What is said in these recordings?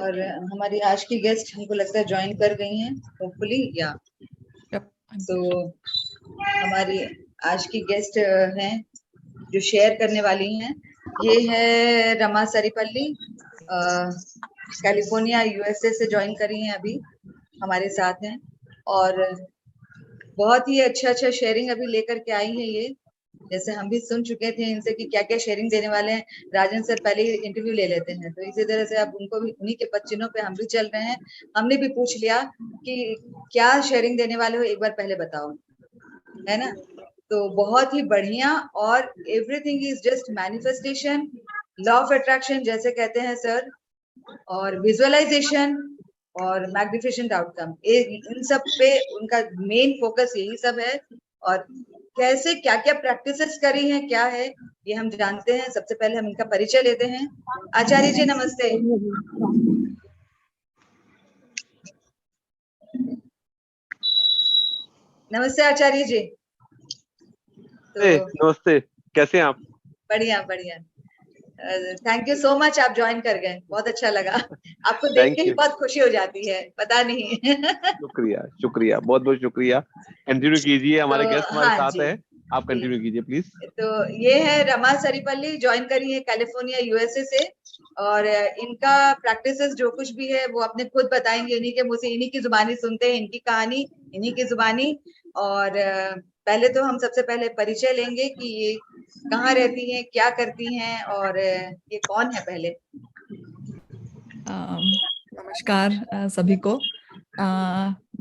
और हमारी आज की गेस्ट हमको लगता है ज्वाइन कर गई हैं होपफुली या तो हमारी आज की गेस्ट हैं जो शेयर करने वाली हैं। ये है रमा सरीपल्ली, कैलिफोर्निया यूएसए से ज्वाइन करी हैं, अभी हमारे साथ हैं और बहुत ही अच्छा शेयरिंग अभी लेकर के आई है ये। जैसे हम भी सुन चुके थे इनसे कि क्या क्या शेयरिंग देने वाले हैं। राजन सर पहले ही इंटरव्यू ले लेते हैं, तो इसी तरह से अब उनको भी उन्हीं के पच्चीनों पे हम भी चल रहे हैं। हमने भी पूछ लिया कि क्या शेयरिंग देने वाले हो, एक बार पहले बताओ, है ना। तो बहुत ही बढ़िया, और everything is just manifestation, law of attraction जैसे कहते हैं सर, और विजुअलाइजेशन और मैग्निफिकेंट आउटकम, इन सब पे उनका मेन फोकस यही सब है। और कैसे क्या क्या प्रैक्टिसेस करी हैं, क्या है ये हम जानते हैं। सबसे पहले हम इनका परिचय लेते हैं। आचार्य जी नमस्ते। नमस्ते आचार्य जी। तो नमस्ते, कैसे हैं आप? बढ़िया बढ़िया, थैंक यू सो मच, आप ज्वाइन कर गए, बहुत अच्छा लगा। आपको देख के ही बहुत खुशी हो जाती है, पता नहीं। शुक्रिया शुक्रिया, बहुत बहुत शुक्रिया। कंटिन्यू कीजिए, हमारे गेस्ट हमारे साथ है, आप कंटिन्यू कीजिए प्लीज। तो ये है रमा सरीपल्ली, ज्वाइन करी है कैलिफोर्निया यूएसए से, और इनका प्रैक्टिसेस जो कुछ भी है वो अपने खुद बताएंगे, इन्हीं के मुंह से, इन्हीं की जुबानी सुनते हैं, इनकी कहानी इन्हीं की जुबानी। और पहले तो हम सबसे पहले परिचय लेंगे कि ये कहाँ रहती हैं, क्या करती हैं, और ये कौन है पहले। नमस्कार सभी को।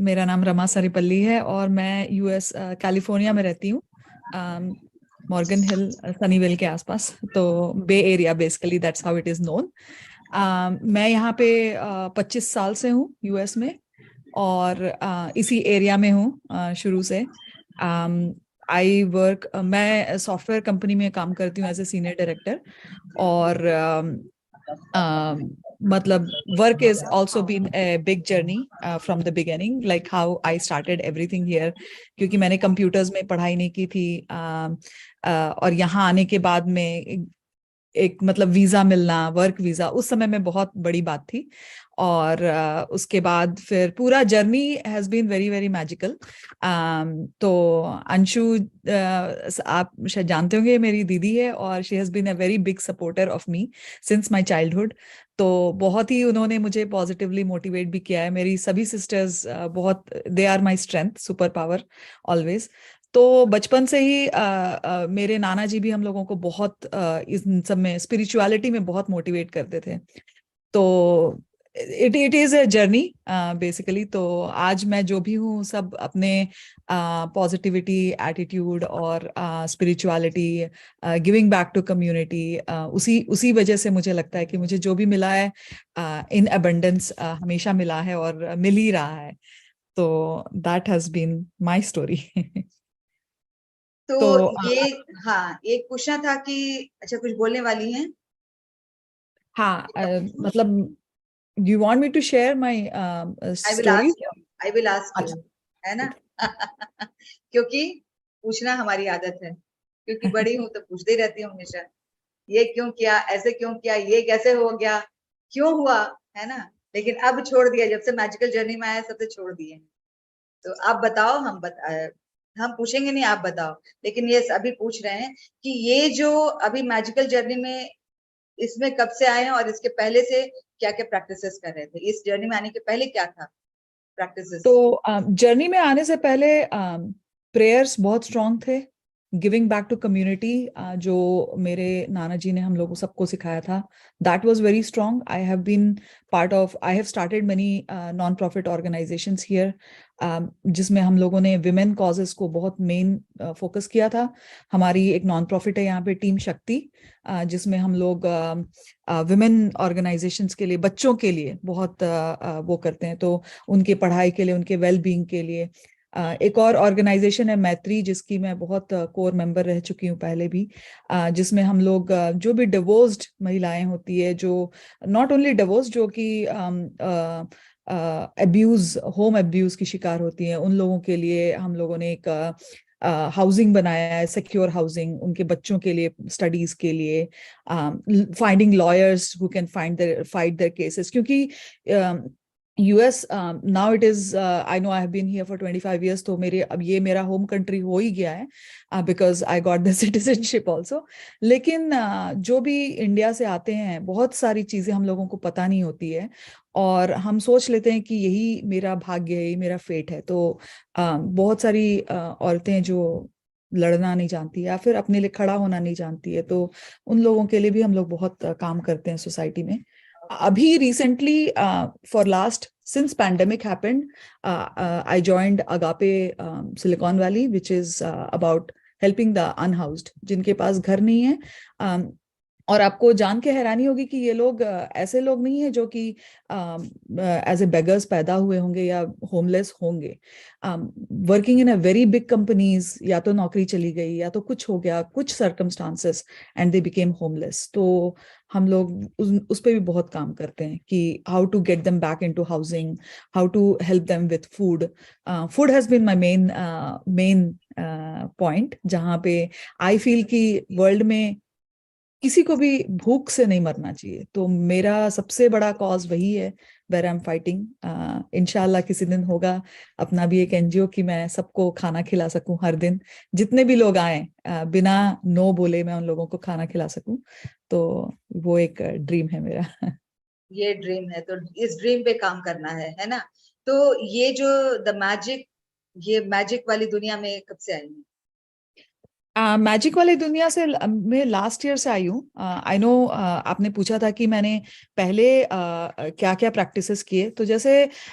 मेरा नाम रमा सरीपल्ली है और मैं यूएस कैलिफोर्निया में रहती हूँ, मॉर्गन हिल सनीवेल के आसपास, तो Bay Area basically, that's how it is known. मैं यहाँ पे 25 साल से हूँ यूएस में, और इसी एरिया में हूँ शुरू से। आई वर्क, मैं सॉफ्टवेयर कंपनी में काम करती हूँ एज ए सीनियर डायरेक्टर, और मतलब work is also been a big journey from the beginning, like how I started everything here, क्योंकि मैंने कंप्यूटर्स में पढ़ाई नहीं की थी, और यहाँ आने के बाद में एक मतलब वीजा मिलना, वर्क वीजा, उस समय में बहुत बड़ी बात थी। और उसके बाद फिर पूरा journey has been very very magical. तो अंशु, आप शायद जानते होंगे, मेरी दीदी है और she has been a very big supporter of me since my childhood. तो बहुत ही उन्होंने मुझे पॉजिटिवली मोटिवेट भी किया है। मेरी सभी सिस्टर्स बहुत, they are my strength, super power always. तो बचपन से ही मेरे नाना जी भी हम लोगों को बहुत इस सब में, स्पिरिचुअलिटी में बहुत मोटिवेट करते थे। तो it is a journey basically. तो आज मैं जो भी हूँ, सब अपने पॉजिटिविटी, एटीट्यूड और spirituality, giving back to community, उसी वजह से मुझे लगता है कि मुझे जो भी मिला है इन अबंडेंस हमेशा मिला है और मिल ही रहा है। तो that has been my story. तो ये, हाँ, एक पूछना था कि अच्छा कुछ बोलने वाली हैं? हाँ, मतलब you want me to share my story? I will ask you, है ना। क्योंकि पूछना हमारी आदत है, क्योंकि बड़ी हूँ तो पूछती रहती हूँ हमेशा, ये क्यों किया, ऐसे क्यों किया, ये कैसे हो गया, क्यों हुआ, है ना। लेकिन अब छोड़ दिया, जब से मैजिकल जर्नी में आया सबसे छोड़ दिए। तो आप बताओ, हम पूछेंगे नहीं, आप बताओ। लेकिन ये अभी पूछ रहे हैं कि ये जो अभी मैजिकल जर्नी में, इसमें कब से आए हैं और इसके पहले से क्या क्या प्रैक्टिसेस कर रहे थे, इस जर्नी में आने के पहले क्या था प्रैक्टिसेस? तो जर्नी में आने से पहले प्रेयर्स बहुत स्ट्रांग थे, गिविंग बैक टू कम्युनिटी, जो मेरे नाना जी ने हम लोगों सबको सिखाया था, that was very strong. I have been part of, I have started many non profit organisations here, जिसमें हम लोगों ने विमेन कॉजेस को बहुत मेन फोकस किया था। हमारी एक नॉन प्रॉफिट है यहाँ पे, टीम शक्ति, जिसमें हम लोग विमेन ऑर्गेनाइजेशंस के लिए, बच्चों के लिए बहुत वो करते हैं, तो उनके पढ़ाई के लिए, उनके वेल बीइंग के लिए। एक और ऑर्गेनाइजेशन है मैत्री, जिसकी मैं बहुत कोर मेंबर रह चुकी हूँ पहले भी, जिसमें हम लोग जो भी डिवोर्स्ड महिलाएं होती है, जो नॉट ओनली डिवोर्स, जो कि अब्यूज, होम अब्यूज की शिकार होती हैं, उन लोगों के लिए हम लोगों ने एक हाउसिंग बनाया है, सिक्योर हाउसिंग उनके बच्चों के लिए, स्टडीज के लिए, finding lawyers who can fight their cases, क्योंकि US now it is I know I have been here for 25 years, तो मेरे अब ये मेरा होम कंट्री हो ही गया है because I got the citizenship also. लेकिन जो भी इंडिया से आते हैं, बहुत सारी चीजें हम लोगों को पता नहीं होती है और हम सोच लेते हैं कि यही मेरा भाग्य है, यही मेरा फेट है। तो बहुत सारी औरतें जो लड़ना नहीं जानती या फिर अपने लिए खड़ा होना नहीं जानती है, तो उन लोगों के लिए भी हम लोग बहुत काम करते हैं सोसाइटी में। अभी recently for last since pandemic happened, I joined Agape Silicon Valley, which is about helping the unhoused, जिनके पास घर नहीं है। और आपको जान के हैरानी होगी कि ये लोग ऐसे लोग नहीं है जो कि एज ए बेगर्स पैदा हुए होंगे या होमलेस होंगे। Working in a very big companies, या तो नौकरी चली गई या तो कुछ हो गया, कुछ circumstances, and they became homeless. तो हम लोग उस पे भी बहुत काम करते हैं कि how to get them back into housing, how to help them with food. Food has been my main point, जहाँ पे आई फील कि वर्ल्ड में किसी को भी भूख से नहीं मरना चाहिए। तो मेरा सबसे बड़ा कॉज वही है, वेर आई एम फाइटिंग। इंशाल्लाह किसी दिन होगा अपना भी एक एनजीओ कि मैं सबको खाना खिला सकूं हर दिन, जितने भी लोग आए बिना नो बोले मैं उन लोगों को खाना खिला सकूं। तो वो एक ड्रीम है मेरा। ये ड्रीम है, तो इस ड्रीम पे काम करना है ना। तो ये जो ये मैजिक वाली दुनिया में कब से आई है? मैजिक वाली दुनिया से मैं लास्ट ईयर से आई हूँ। आई नो आपने पूछा था कि मैंने पहले क्या क्या प्रैक्टिसेस किए। तो जैसे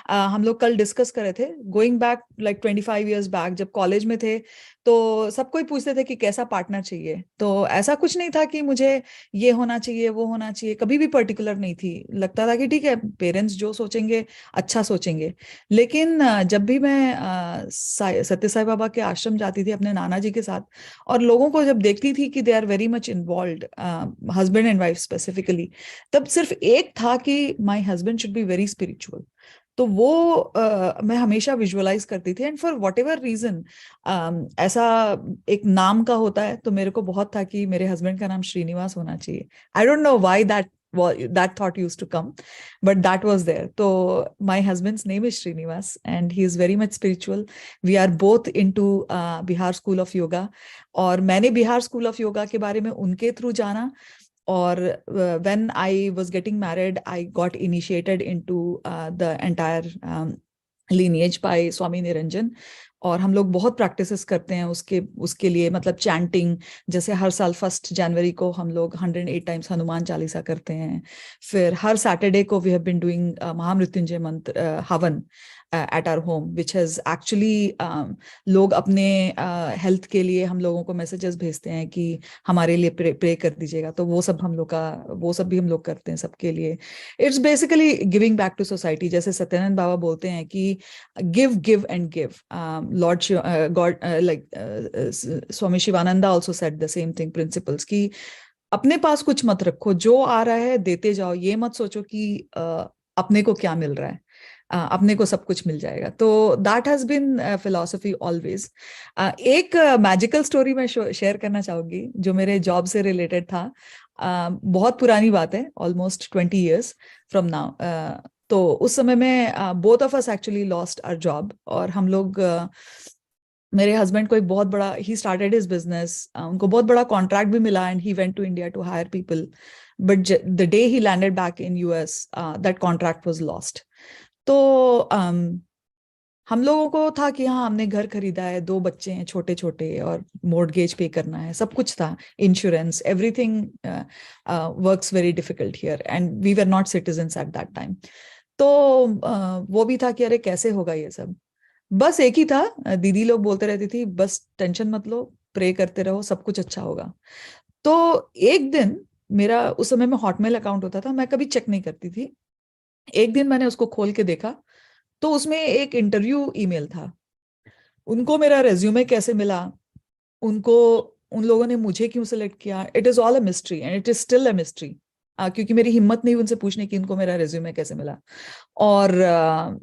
हम लोग कल डिस्कस कर रहे थे, going back like 25 years back, जब कॉलेज में थे तो सबको ही पूछते थे कि कैसा पार्टनर चाहिए। तो ऐसा कुछ नहीं था कि मुझे ये होना चाहिए वो होना चाहिए, कभी भी पर्टिकुलर नहीं थी। लगता था कि ठीक है, पेरेंट्स जो सोचेंगे अच्छा सोचेंगे। लेकिन जब भी मैं सत्य साई बाबा के आश्रम जाती थी अपने नाना जी के साथ, और लोगों को जब देखती थी कि they are very much involved, husband and wife specifically, तब सिर्फ एक था कि my husband should be very spiritual. तो वो मैं हमेशा विजुअलाइज करती थी, and for whatever reason ऐसा एक नाम का होता है, तो मेरे को बहुत था कि मेरे हस्बैंड का नाम श्रीनिवास होना चाहिए। आई don't know why that thought used to come, but that was there. So my husband's name is Srinivas and he is very much spiritual. We are both into Bihar School of Yoga, और मैंने Bihar school of yoga के बारे में उनके through जाना। और when I was getting married, I got initiated into the entire lineage by Swami Niranjan। और हम लोग बहुत प्रैक्टिसेस करते हैं उसके लिए, मतलब चैंटिंग, जैसे हर साल 1 जनवरी को हम लोग 108 टाइम्स हनुमान चालीसा करते हैं। फिर हर सैटरडे को we have been doing Mahamrityunjay mantra havan at our home, which has actually लोग अपने हेल्थ के लिए हम लोगों को मैसेजेस भेजते हैं कि हमारे लिए प्रे कर दीजिएगा। तो वो सब भी हम लोग करते हैं सबके लिए। It's basically giving back to society. जैसे सत्यानंद बाबा बोलते हैं कि give and give. Lord god like Swami Shivananda also said the same thing, principles, कि अपने पास कुछ मत रखो, जो आ रहा है देते जाओ। ये मत सोचो कि अपने को क्या मिल रहा है, अपने को सब कुछ मिल जाएगा। तो that has been philosophy always. एक मैजिकल स्टोरी मैं शेयर करना चाहूंगी जो मेरे जॉब से रिलेटेड था। बहुत पुरानी बात है, ऑलमोस्ट 20 years फ्रॉम नाउ। तो उस समय में both of us actually lost our job, और हम लोग मेरे हस्बैंड को एक बहुत बड़ा, ही स्टार्टेड हिज बिजनेस, उनको बहुत बड़ा कॉन्ट्रैक्ट भी मिला and he went to India to hire people, but the day he landed back in US that contract was lost. तो हम लोगों को था कि हाँ, हमने घर खरीदा है, 2 बच्चे हैं छोटे छोटे, और मॉर्गेज पे करना है, सब कुछ था, insurance, everything works very difficult here and we were not citizens at that time. तो वो भी था कि अरे कैसे होगा ये सब। बस एक ही था, दीदी लोग बोलते रहती थी बस टेंशन मत लो, प्रे करते रहो, सब कुछ अच्छा होगा। तो एक दिन मेरा, उस समय में हॉटमेल अकाउंट होता था, मैं कभी चेक नहीं करती थी। एक दिन मैंने उसको खोल के देखा तो उसमें एक इंटरव्यू ईमेल था। उनको मेरा रेज्यूमे कैसे मिला, उनको, उन लोगों ने मुझे क्यों सिलेक्ट किया, it is all a mystery and it is still a mystery, क्योंकि मेरी हिम्मत नहीं उनसे पूछने की उनको मेरा रेज्यूमे कैसे मिला। और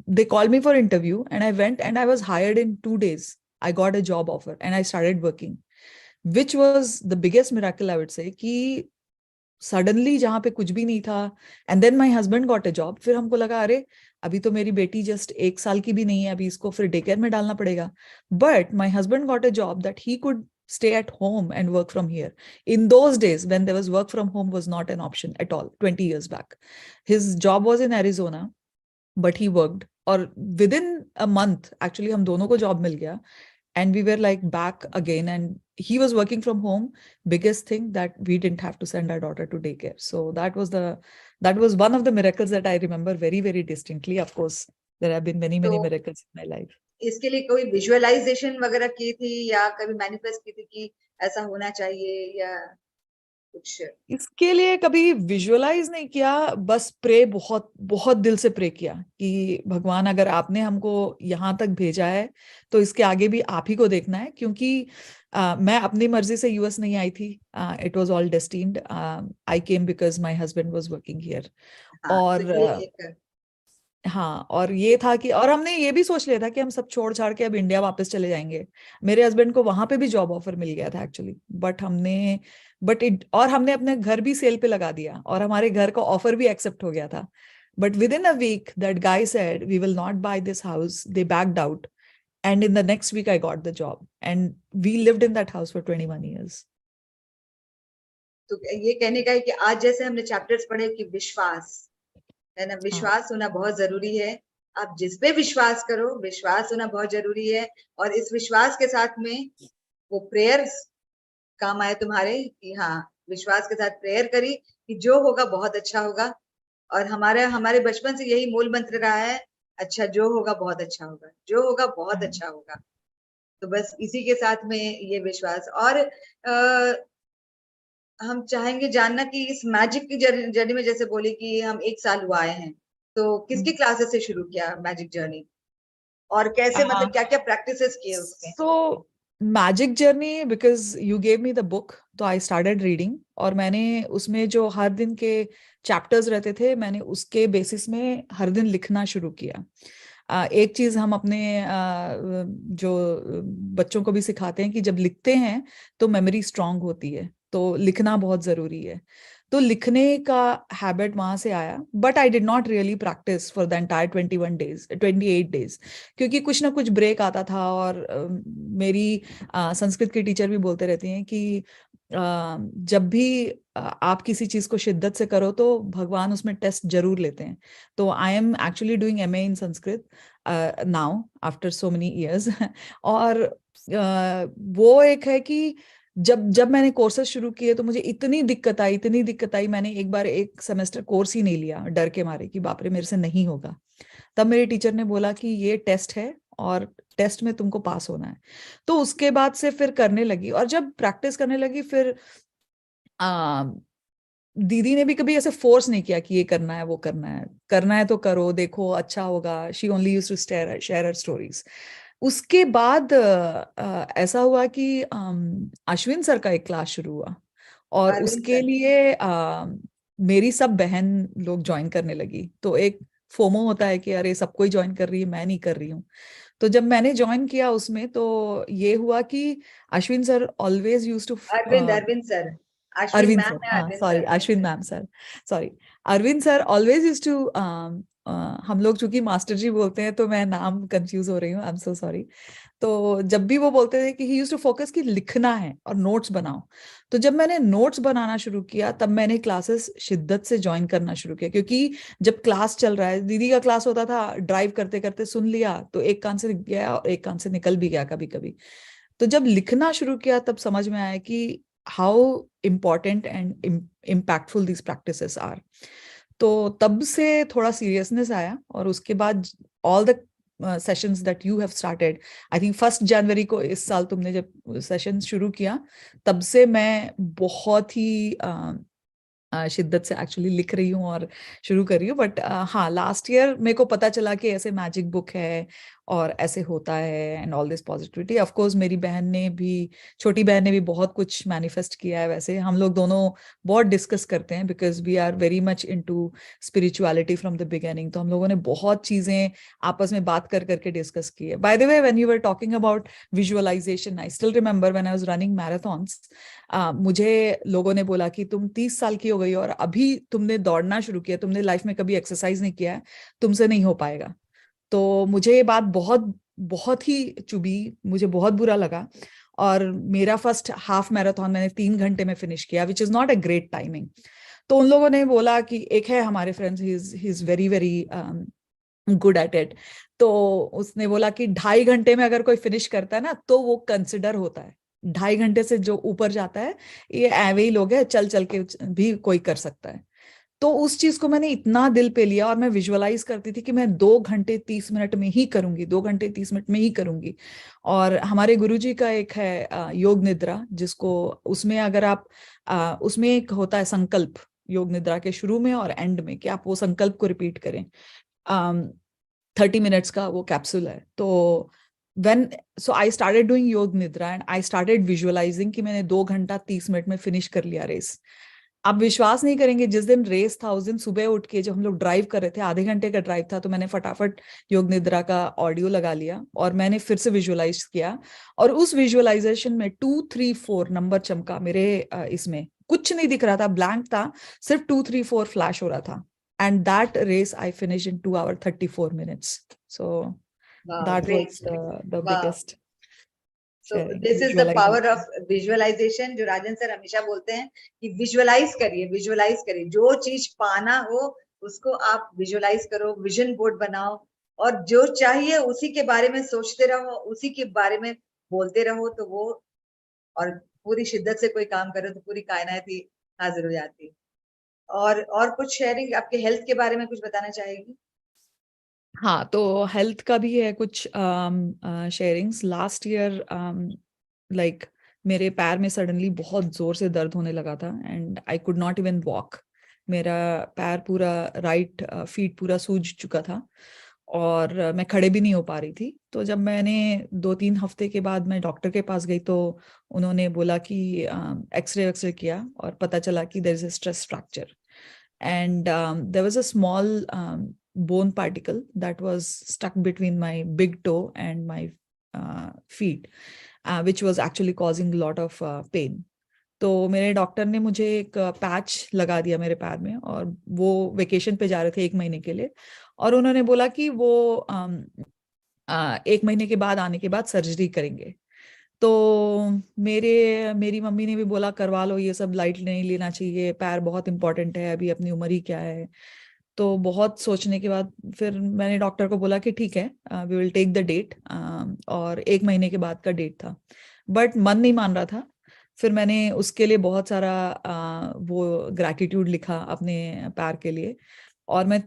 they called me for interview and I went and I was hired in 2 days। I got a job offer and I started working, which was the biggest miracle I would say, कि suddenly जहाँ पे कुछ भी नहीं था, and then my husband got a job. फिर हमको लगा अरे अभी तो मेरी बेटी जस्ट 1 साल की भी नहीं है, अभी इसको फिर डे केयर में डालना पड़ेगा. But my husband got a job that he could stay at home and work from here. In those days when there was work from home was not an option at all, 20 years back. His job was in Arizona, but he worked, और within a month actually हम दोनों को job मिल गया, and we were like back again, and he was working from home. Biggest thing that we didn't have to send our daughter to daycare. So that was one of the miracles that I remember very, very distinctly. Of course there have been many, many miracles in my life. इसके लिए कोई visualisation वगैरह की थी या कभी manifest की थी कि ऐसा होना चाहिए या कुछ? इसके लिए कभी विजुअलाइज नहीं किया, बस प्रे बहुत बहुत दिल से प्रे किया कि भगवान अगर आपने हमको यहाँ तक भेजा है तो इसके आगे भी आप ही को देखना है, क्योंकि मैं अपनी मर्जी से यूएस नहीं आई थी. It was all destined. I came because my husband was working here. और हाँ, और ये था कि, और हमने ये भी सोच लिया था कि हम सब छोड़ छाड़ के अब इंडिया वापस चले जाएंगे. मेरे हस्बैंड को वहां पे भी जॉब ऑफर मिल गया था एक्चुअली, और हमने अपने घर भी सेल पे लगा दिया और हमारे घर का ऑफर भी एक्सेप्ट हो गया था. But within a week that guy said we will not buy this house. They backed out, and in the next week I got the job and we lived in that house for 21 years. तो ये कहने का है कि आज जैसे हमने chapters पढ़े कि विश्वास है ना, विश्वास होना बहुत जरूरी है. आप जिस पे विश्वास करो, विश्वास होना बहुत जरूरी है. और इस विश्वास के साथ में वो प्रेयर्स काम आए तुम्हारे, कि हाँ विश्वास के साथ प्रेयर करी कि जो होगा बहुत अच्छा होगा. और हमारे बचपन से यही मूल मंत्र रहा है, अच्छा जो होगा बहुत अच्छा होगा, जो होगा बहुत अच्छा होगा. तो बस इसी के साथ में ये विश्वास. और हम चाहेंगे जानना कि इस मैजिक की जर्नी में, जैसे बोली कि हम 1 साल हुआ आए हैं, तो किसकी क्लासेस से शुरू किया मैजिक जर्नी और कैसे, मतलब क्या क्या प्रैक्टिसेस किए उसमें? So magic journey, because you gave me the book, तो आई स्टार्टेड रीडिंग, और मैंने उसमें जो हर दिन के चैप्टर्स रहते थे मैंने उसके बेसिस में हर दिन लिखना शुरू किया. एक चीज हम अपने जो बच्चों को भी सिखाते हैं कि जब लिखते हैं तो मेमोरी स्ट्रांग होती है, तो लिखना बहुत जरूरी है. तो लिखने का हैबिट वहां से आया. But I did not really practice for the entire 28 days, क्योंकि कुछ ना कुछ ब्रेक आता था. और मेरी संस्कृत की टीचर भी बोलते रहती हैं कि जब भी आप किसी चीज को शिद्दत से करो तो भगवान उसमें टेस्ट जरूर लेते हैं. तो I am actually doing MA in Sanskrit now after so many years. और वो एक है कि जब मैंने कोर्सेज शुरू किए तो मुझे इतनी दिक्कत आई. मैंने एक बार एक सेमेस्टर कोर्स ही नहीं लिया, डर के मारे कि बाप रे मेरे से नहीं होगा. तब मेरे टीचर ने बोला कि ये टेस्ट है और टेस्ट में तुमको पास होना है. तो उसके बाद से फिर करने लगी, और जब प्रैक्टिस करने लगी फिर दीदी ने भी कभी ऐसे फोर्स नहीं किया कि ये करना है वो करना है तो करो, देखो अच्छा होगा. She only used to share her stories. उसके बाद ऐसा हुआ कि अश्विन सर का एक क्लास शुरू हुआ, और उसके लिए मेरी सब बहन लोग ज्वाइन करने लगी. तो एक फोमो होता है कि अरे सब कोई ज्वाइन कर रही है, मैं नहीं कर रही हूँ. तो जब मैंने ज्वाइन किया उसमें तो ये हुआ कि Ashwin sir always used to Arvind sir, Arvind sir, हाँ sorry, Ashwin ma'am sir, sorry, Arvind sir always used to, हम लोग चूंकि मास्टर जी बोलते हैं तो मैं नाम कंफ्यूज हो रही हूँ, आई एम सो सॉरी. तो जब भी वो बोलते थे कि ही यूज्ड टू फोकस कि लिखना है और नोट्स बनाओ. तो जब मैंने नोट्स बनाना शुरू किया तब मैंने क्लासेस शिद्दत से ज्वाइन करना शुरू किया, क्योंकि जब क्लास चल रहा है, दीदी का क्लास होता था, ड्राइव करते करते सुन लिया तो एक कान से गया और एक कान से निकल भी गया कभी कभी. तो जब लिखना शुरू किया तब समझ में आया कि how important and impactful these practices are. तो तब से थोड़ा सीरियसनेस आया, और उसके बाद all the sessions that you have started, I think 1 जनवरी को इस साल तुमने जब सेशन शुरू किया तब से मैं बहुत ही शिद्दत से एक्चुअली लिख रही हूँ और शुरू कर रही हूँ. बट हाँ, लास्ट ईयर मेरे को पता चला कि ऐसे मैजिक बुक है और ऐसे होता है and all this positivity. Of course मेरी बहन ने भी, छोटी बहन ने भी बहुत कुछ मैनिफेस्ट किया है। वैसे हम लोग दोनों बहुत डिस्कस करते हैं because we are very much into spirituality from the beginning. तो हम लोगों ने बहुत चीजें आपस में बात कर करके डिस्कस की है। By the way, when you were talking about visualisation, I still remember when I was running marathons, मुझे लोगों ने बोला कि तुम 30 साल की हो गई और अभी तुमने दौड़ना शुरू किया, तुमने लाइफ में कभी एक्सरसाइज नहीं किया है, तुमसे नहीं हो पाएगा। तो मुझे ये बात बहुत बहुत ही चुभी, मुझे बहुत बुरा लगा। और मेरा फर्स्ट हाफ मैराथन मैंने 3 घंटे में फिनिश किया, which is not a great timing. तो उन लोगों ने बोला कि एक है हमारे friends, he is very very good at it. तो उसने बोला कि 2.5 घंटे में अगर कोई फिनिश करता है ना तो वो कंसिडर होता है। 2.5 घंटे से जो ऊपर जाता है, ये एवे ही लोग हैं, चल चल के भी कोई कर सकता है। तो उस चीज को मैंने इतना दिल पे लिया और मैं विजुअलाइज करती थी कि मैं 2 घंटे 30 मिनट में ही करूंगी, 2 घंटे 30 मिनट में ही करूंगी। और हमारे गुरुजी का एक है योग निद्रा, जिसको उसमें अगर आप उसमें एक होता है संकल्प योग निद्रा के शुरू में और एंड में, कि आप वो संकल्प को रिपीट करें। 30 मिनट्स का वो कैप्सूल है। तो सो आई स्टार्टेड डूइंग योग निद्रा एंड आई स्टार्टेड विजुअलाइजिंग कि मैंने 2 घंटा 30 मिनट में फिनिश कर लिया रेस। आप विश्वास नहीं करेंगे, जिस दिन रेस था उस दिन सुबह उठ के जब हम लोग ड्राइव कर रहे थे, आधे घंटे का ड्राइव था, तो मैंने फटाफट योग निद्रा का ऑडियो लगा लिया और मैंने फिर से विजुअलाइज किया। और उस विजुअलाइजेशन में 2 3 4 नंबर चमका मेरे इसमें कुछ नहीं दिख रहा था, ब्लैंक था, सिर्फ 2 3 4 फ्लैश हो रहा था। And that race I finish in 2 hours 34 minutes. So वाह, that ग्रेट। was the वाह। biggest so sharing, this is the power visualization. Of visualisation, जो राजन सर हमेशा बोलते हैं कि विजुअलाइज करिए, विजुअलाइज करिए, जो चीज पाना हो उसको आप विजुअलाइज करो, विजन बोर्ड बनाओ, और जो चाहिए उसी के बारे में सोचते रहो, उसी के बारे में बोलते रहो, तो वो, और पूरी शिद्दत से कोई काम करो तो पूरी कायनात ही हाजिर हो जाती। और कुछ शेयरिंग आपके हेल्थ के बारे में कुछ बताना चाहेगी? हाँ, तो हेल्थ का भी है कुछ शेयरिंग्स। लास्ट ईयर लाइक मेरे पैर में सडनली बहुत जोर से दर्द होने लगा था and I could not even walk. मेरा पैर पूरा, राइट फीट पूरा सूज चुका था और मैं खड़े भी नहीं हो पा रही थी। तो जब मैंने 2 3 हफ्ते के बाद मैं डॉक्टर के पास गई तो उन्होंने बोला कि एक्सरे किया और पता चला कि there is a stress fracture and there was a small bone particle that was stuck between my big toe and my feet, which was actually causing a lot of pain. तो मेरे doctor ने मुझे एक patch लगा दिया मेरे पैर में, और वो वेकेशन पे जा रहे थे 1 महीने के लिए, और उन्होंने बोला कि वो 1 महीने के बाद आने के बाद सर्जरी करेंगे। तो मेरी मम्मी ने भी बोला करवा लो, ये सब लाइट नहीं लेना चाहिए, पैर बहुत इंपॉर्टेंट है, अभी अपनी उम्र ही क्या है। तो बहुत सोचने के बाद फिर मैंने डॉक्टर को बोला कि ठीक है, we will take the date, और 1 महीने के बाद का डेट था। बट मन नहीं मान रहा था। फिर मैंने उसके लिए बहुत सारा वो ग्रैटिट्यूड लिखा अपने पैर के लिए। और मैं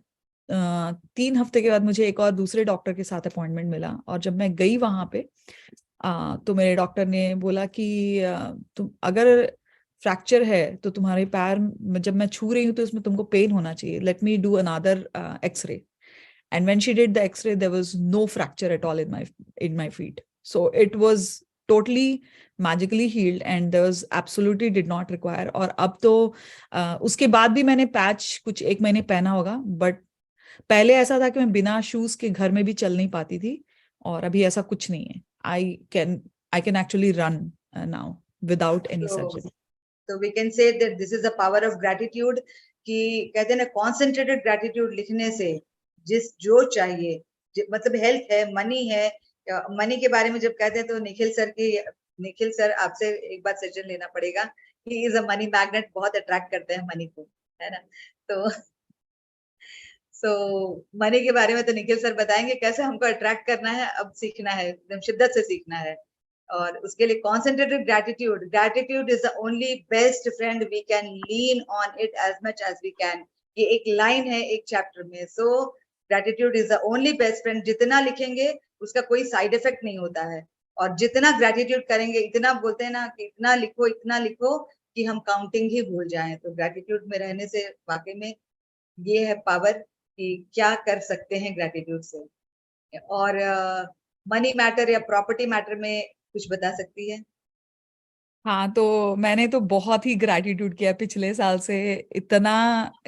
3 हफ्ते के बाद मुझे एक और दूसरे डॉक्टर के साथ अपॉइंटमेंट मिला, और जब मैं गई वहां पे तो मेरे डॉक्टर ने बोला कि तुम अगर फ्रैक्चर है तो तुम्हारे पैर जब मैं छू रही हूँ तो इसमें तुमको पेन होना चाहिए, let me do another X-ray. And when she did the X-ray there was no fracture at all in my feet, so it was totally magically healed and there was absolutely did not require. और अब तो उसके बाद भी मैंने patch कुछ 1 महीने पहना होगा, बट पहले ऐसा था कि मैं बिना शूज के घर में भी चल नहीं पाती थी, और अभी ऐसा कुछ नहीं है। I can actually run now without any तो surgery. We can say that this is the power of gratitude, कि कहते हैं ना, कॉन्सेंट्रेटेड ग्रैटिट्यूड लिखने से जो चाहिए, मतलब हेल्थ है, मनी है। मनी के बारे में जब कहते हैं तो निखिल सर आपसे एक बार सजेशन लेना पड़ेगा। He is a money magnet, बहुत अट्रैक्ट करते हैं मनी को, है ना। तो मनी के बारे में तो निखिल सर बताएंगे कैसे हमको अट्रैक्ट करना है, अब सीखना है, एकदम शिद्दत से सीखना है। और उसके लिए concentrated gratitude is the only best friend, we can lean on it as much as we can. ये एक लाइन है एक चैप्टर में। So gratitude is the only best friend, जितना लिखेंगे उसका कोई साइड इफेक्ट नहीं होता है, और जितना ग्रैटिट्यूड करेंगे, इतना बोलते हैं ना कि इतना लिखो कि हम काउंटिंग ही भूल जाएं। तो ग्रैटिट्यूड में रहने से वाकई में ये है पावर कि क्या कर सकते हैं ग्रैटिट्यूड से। और मनी मैटर या प्रॉपर्टी मैटर में कुछ बता सकती है? हाँ, तो मैंने तो बहुत ही ग्रैटिट्यूड किया पिछले साल से। इतना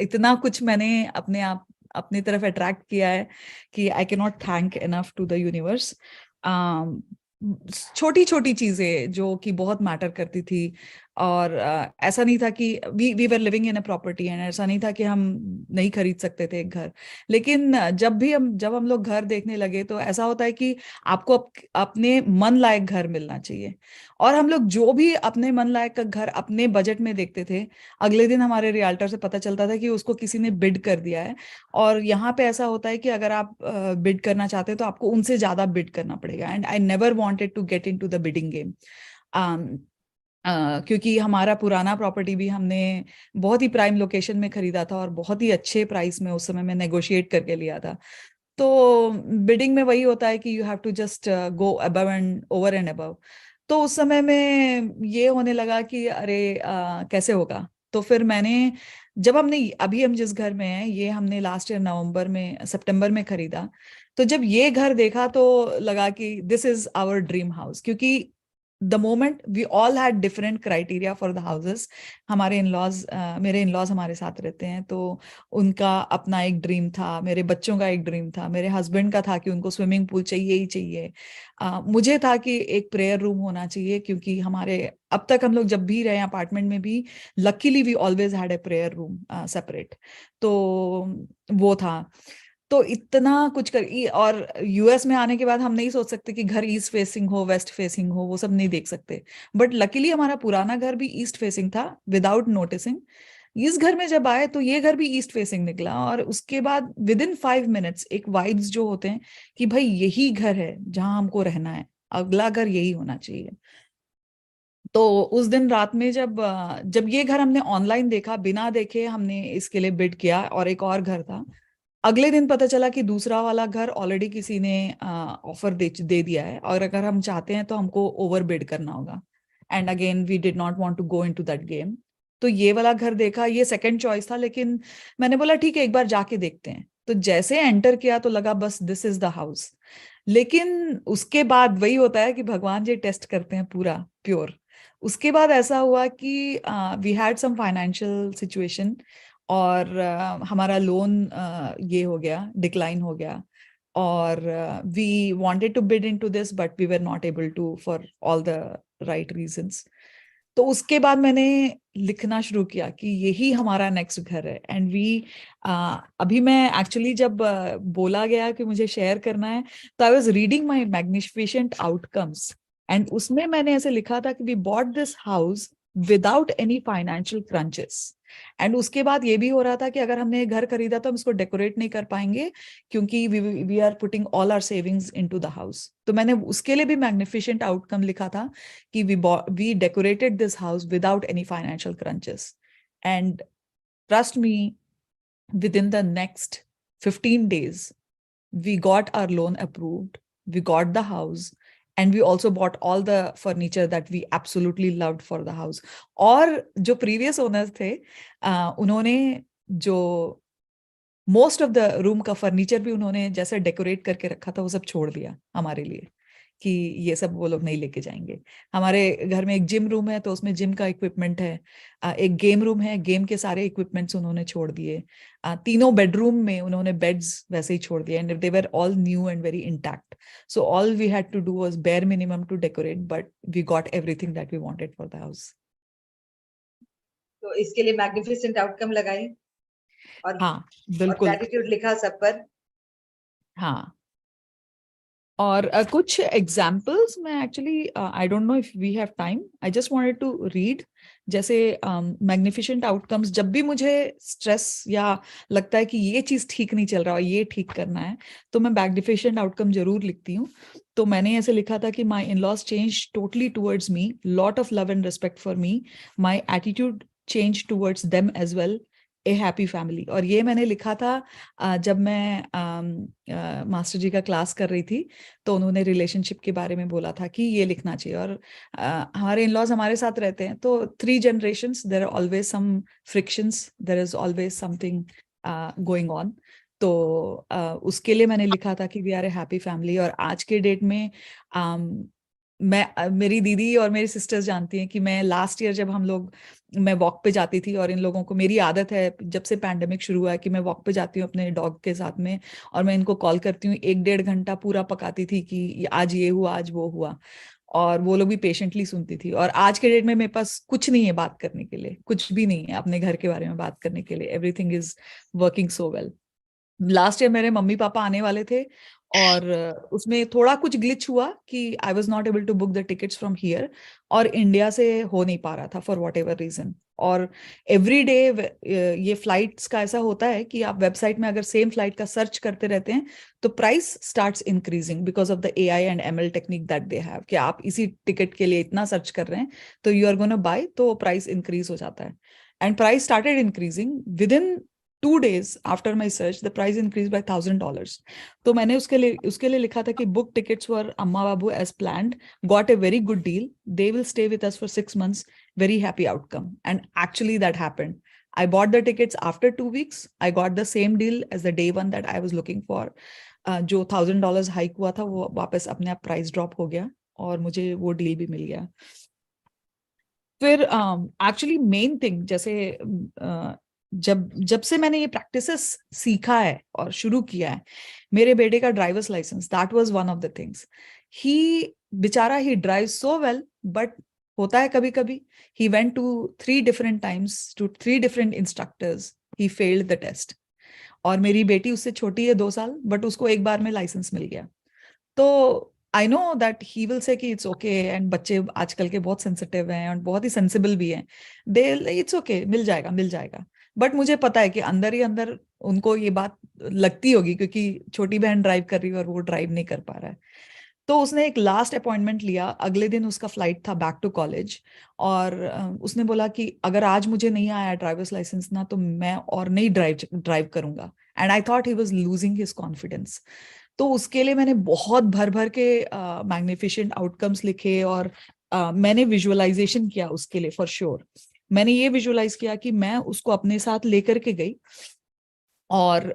इतना कुछ मैंने अपने आप अपनी तरफ अट्रैक्ट किया है कि I can not thank enough to the universe. छोटी छोटी चीजें जो कि बहुत मैटर करती थी। और ऐसा नहीं था कि we were living in a property, and ऐसा नहीं था कि हम नहीं खरीद सकते थे एक घर। लेकिन जब हम लोग घर देखने लगे तो ऐसा होता है कि आपको अपने मन लायक घर मिलना चाहिए। और हम लोग जो भी अपने मन लायक का घर अपने बजट में देखते थे, अगले दिन हमारे रियल्टर से पता चलता था कि उसको किसी ने बिड कर दिया है। और यहाँ पे ऐसा होता है कि अगर आप बिड करना चाहते हैं तो आपको उनसे ज्यादा बिड करना पड़ेगा। And I never wanted to get into the bidding game. क्योंकि हमारा पुराना प्रॉपर्टी भी हमने बहुत ही प्राइम लोकेशन में खरीदा था और बहुत ही अच्छे प्राइस में उस समय में नेगोशिएट करके लिया था। तो बिडिंग में वही होता है कि you have to just go above and over and above. तो उस समय में ये होने लगा कि अरे कैसे होगा। तो फिर जब हमने अभी हम जिस घर में हैं, ये हमने लास्ट ईयर सितंबर में खरीदा। तो जब ये घर देखा तो लगा कि this is our dream house, क्योंकि the moment we all had different criteria for the houses. मेरे इनलॉज हमारे साथ रहते हैं, तो उनका अपना एक ड्रीम था, मेरे बच्चों का एक ड्रीम था, मेरे हस्बैंड का था कि उनको स्विमिंग पूल चाहिए ही चाहिए। मुझे था कि एक प्रेयर रूम होना चाहिए, क्योंकि हमारे अब तक हम लोग जब भी रहे अपार्टमेंट में भी, luckily we always had a prayer room separate. तो वो था। तो इतना कुछ और यूएस में आने के बाद हम नहीं सोच सकते कि घर ईस्ट फेसिंग हो, वेस्ट फेसिंग हो, वो सब नहीं देख सकते। बट लकीली हमारा पुराना घर भी ईस्ट फेसिंग था विदाउट नोटिसिंग। इस घर में जब आए तो ये घर भी ईस्ट फेसिंग निकला, और उसके बाद विद इन 5 मिनट्स एक वाइब्स जो होते हैं कि भाई यही घर है जहां हमको रहना है, अगला घर यही होना चाहिए। तो उस दिन रात में जब ये घर हमने ऑनलाइन देखा, बिना देखे हमने इसके लिए बिड किया, और एक और घर था। अगले दिन पता चला कि दूसरा वाला घर ऑलरेडी किसी ने ऑफर दे दिया है, और अगर हम चाहते हैं तो हमको ओवर बिड करना होगा। And again we did not want to go into that game. तो ये वाला घर देखा, ये सेकंड चॉइस था, लेकिन मैंने बोला ठीक है एक बार जाके देखते हैं। तो जैसे एंटर किया तो लगा बस दिस इज द हाउस। लेकिन उसके बाद वही होता है कि भगवान जी टेस्ट करते हैं पूरा प्योर। उसके बाद ऐसा हुआ कि we had some financial situation, और हमारा लोन ये हो गया, डिक्लाइन हो गया। और we wanted to bid into this but we were not able to for all the right reasons. तो उसके बाद मैंने लिखना शुरू किया कि यही हमारा नेक्स्ट घर है। एंड अभी मैं एक्चुअली जब बोला गया कि मुझे शेयर करना है, तो I was reading my magnificent outcomes. And उसमें मैंने ऐसे लिखा था कि we bought this house without any financial crunches. And उसके बाद ये भी हो रहा था कि अगर हमने घर खरीदा तो हम इसको डेकोरेट नहीं कर पाएंगे, क्योंकि we are putting all our savings into the house. तो मैंने उसके लिए भी मैग्निफिसेंट आउटकम लिखा था कि we decorated this house without any financial crunches. And trust me, within the next 15 days, we got our loan approved, we got the house, and we also bought all the furniture that we absolutely loved for the house. और जो previous owners थे, उन्होंने जो most of the room का furniture भी उन्होंने जैसे decorate करके रखा था वो सब छोड़ दिया हमारे लिए, कि ये सब वो लोग नहीं लेके जाएंगे। हमारे घर में एक जिम रूम है, तो उसमें जिम का इक्विपमेंट है। एक गेम रूम है, गेम के सारे इक्विपमेंट्स उन्होंने छोड़ दिए। तीनों बेडरूम में उन्होंने बेड्स वैसे ही छोड़ दिए, and they were all new and very intact. So all we had to do was bare minimum to decorate, but we got everything that we wanted for the house. तो इसके लिए magnificent outcome लगाई और हाँ बिल्कुल। Gratitude लिखा सब पर। हाँ, और कुछ एग्जाम्पल्स मैं actually I don't know if we have time, I just wanted to read. जैसे मैग्निफिसेंट आउटकम्स, जब भी मुझे स्ट्रेस या लगता है कि ये चीज ठीक नहीं चल रहा और ये ठीक करना है, तो मैं मैग्निफिसेंट आउटकम जरूर लिखती हूँ। तो मैंने ऐसे लिखा था कि my in laws change totally towards me, lot of love and respect for me, my attitude change towards them as well, a happy family. और ये मैंने लिखा था जब मैं मास्टर जी का क्लास कर रही थी, तो उन्होंने रिलेशनशिप के बारे में बोला था कि ये लिखना चाहिए। और हमारे इन-लॉज हमारे साथ रहते हैं, तो 3 generations there are always some frictions, there is always something going on. तो उसके लिए मैंने लिखा था कि we are a happy family. और आज के डेट में मेरी दीदी और मेरी सिस्टर्स जानती हैं कि मैं लास्ट ईयर जब मैं वॉक पे जाती थी, और इन लोगों को मेरी आदत है जब से पैंडेमिक शुरू हुआ है कि मैं वॉक पे जाती हूँ अपने डॉग के साथ में, और मैं इनको कॉल करती हूँ, 1-1.5 घंटा पूरा पकाती थी कि आज ये हुआ, आज वो हुआ, और वो लोग भी पेशेंटली सुनती थी। और आज के डेट में मेरे पास कुछ नहीं है बात करने के लिए, कुछ भी नहीं है अपने घर के बारे में बात करने के लिए। Everything is working so well. Last year मेरे मम्मी पापा आने वाले थे, और उसमें थोड़ा कुछ ग्लिच हुआ कि I was not able to book the tickets from here, और इंडिया से हो नहीं पा रहा था फॉर वॉट एवर रीजन। और एवरी डे ये फ्लाइट्स का ऐसा होता है कि आप वेबसाइट में अगर सेम फ्लाइट का सर्च करते रहते हैं तो price starts increasing because of the AI and ML technique that they have, कि आप इसी टिकट के लिए इतना सर्च कर रहे हैं तो यू आर गोना बाय, तो प्राइस इंक्रीज हो जाता है। And price started increasing with in 2 days after my search, the price increased by $1,000. तो मैंने उसके लिए लिखा था कि book tickets for Amma Babu as planned, got a very good deal, they will stay with us for 6 months, very happy outcome. And actually that happened. I bought the tickets after 2 weeks. I got the same deal as the day one that I was looking for. जो $1,000 hike हुआ था वो वापस अपने आप price drop हो गया, और मुझे वो डील भी मिल गया। फिर एक्चुअली मेन थिंग, जैसे जब से मैंने ये प्रैक्टिसेस सीखा है और शुरू किया है, मेरे बेटे का driver's licence, that was one of the things. He बेचारा he drive so well, but होता है कभी कभी, he went to 3 different times to 3 different instructors, he failed the test। और मेरी बेटी उससे छोटी है 2 साल, बट उसको एक बार में लाइसेंस मिल गया। तो I know that he will say कि इट्स ओके, एंड बच्चे आजकल के बहुत सेंसिटिव हैं और बहुत ही सेंसिबल भी हैं, दे इट्स ओके, मिल जाएगा मिल जाएगा। बट मुझे पता है कि अंदर ही अंदर उनको ये बात लगती होगी, क्योंकि छोटी बहन ड्राइव कर रही है और वो ड्राइव नहीं कर पा रहा है। तो उसने एक लास्ट अपॉइंटमेंट लिया, अगले दिन उसका फ्लाइट था बैक टू कॉलेज, और उसने बोला कि अगर आज मुझे नहीं आया ड्राइवर्स लाइसेंस ना, तो मैं और नहीं ड्राइव करूंगा। And I thought he was losing his confidence. तो उसके लिए मैंने बहुत भर भर के मैग्निफिशेंट आउटकम्स लिखे, और मैंने विजुअलाइजेशन किया उसके लिए फॉर श्योर। मैंने ये विजुअलाइज किया कि मैं उसको अपने साथ लेकर के गई और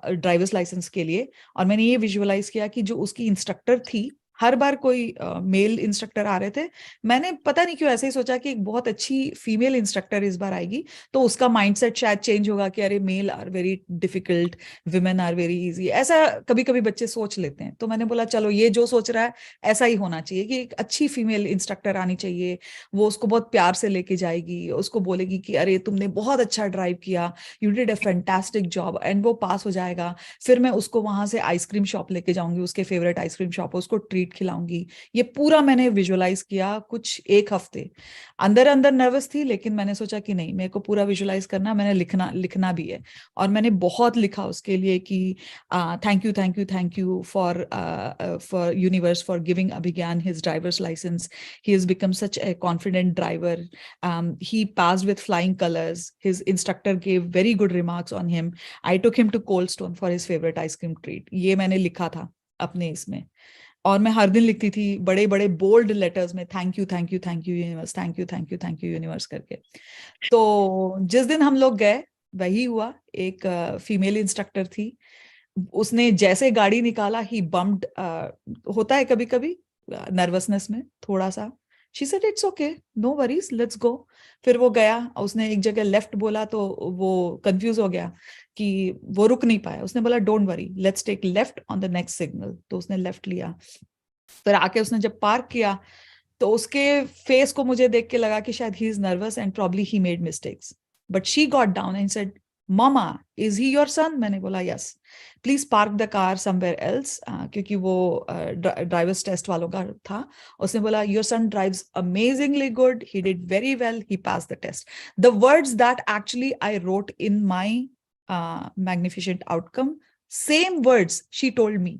ड्राइवर्स लाइसेंस के लिए, और मैंने ये विजुअलाइज किया कि जो उसकी इंस्ट्रक्टर थी, हर बार कोई मेल इंस्ट्रक्टर आ रहे थे, मैंने पता नहीं क्यों ऐसे ही सोचा कि एक बहुत अच्छी फीमेल इंस्ट्रक्टर इस बार आएगी तो उसका माइंडसेट शायद चेंज होगा कि अरे male are very difficult, women are very easy, ऐसा कभी कभी बच्चे सोच लेते हैं। तो मैंने बोला चलो ये जो सोच रहा है ऐसा ही होना चाहिए, कि एक अच्छी फीमेल इंस्ट्रक्टर आनी चाहिए, वो उसको बहुत प्यार से लेके जाएगी, उसको बोलेगी कि अरे तुमने बहुत अच्छा ड्राइव किया, you did a fantastic job, and वो पास हो जाएगा। फिर मैं उसको वहां से आइसक्रीम शॉप लेके जाऊंगी, उसके फेवरेट आइसक्रीम शॉप, उसको ट्रीट खिलाऊंगी। ये पूरा मैंने विजुअलाइज किया कुछ 1 हफ्ते। अंदर अंदर नर्वस थी, लेकिन मैंने सोचा कि नहीं, मेरे को पूरा विजुअलाइज करना, मैंने लिखना भी है। और मैंने बहुत लिखा उसके लिए कि thank you thank you thank you for universe for giving Abhigyan his driver's license, he has become such a confident driver, he passed with flying colors, his instructor gave very good remarks on him, I took him to Cold Stone for his favorite ice cream treat। ये मैंने लिखा था अपने इसमें, और मैं हर दिन लिखती थी बड़े बड़े बोल्ड लेटर्स में, thank you thank you thank you universe, thank you thank you thank you universe करके। तो जिस दिन हम लोग गए वही हुआ, एक फीमेल इंस्ट्रक्टर थी, उसने जैसे गाड़ी निकाला ही बम्प्ड, होता है कभी कभी नर्वसनेस में थोड़ा सा, she said it's okay, no worries, let's go. फिर वो गया, उसने एक जगह लेफ्ट बोला तो वो कंफ्यूज हो गया कि वो रुक नहीं पाया, उसने बोला don't worry, let's take left on the next signal, तो उसने लेफ्ट लिया। फिर आके उसने जब पार्क किया तो उसके फेस को मुझे देख के लगा कि शायद he is nervous and probably he made mistakes, but she got down and said mama is he your son, मैंने बोला yes, please park the car somewhere else, क्योंकि वो ड्राइवर्स टेस्ट वालों का था। उसने बोला your son drives amazingly good, he did very well, he pass the test. The words that actually I wrote in my magnificent outcome, same words she told me,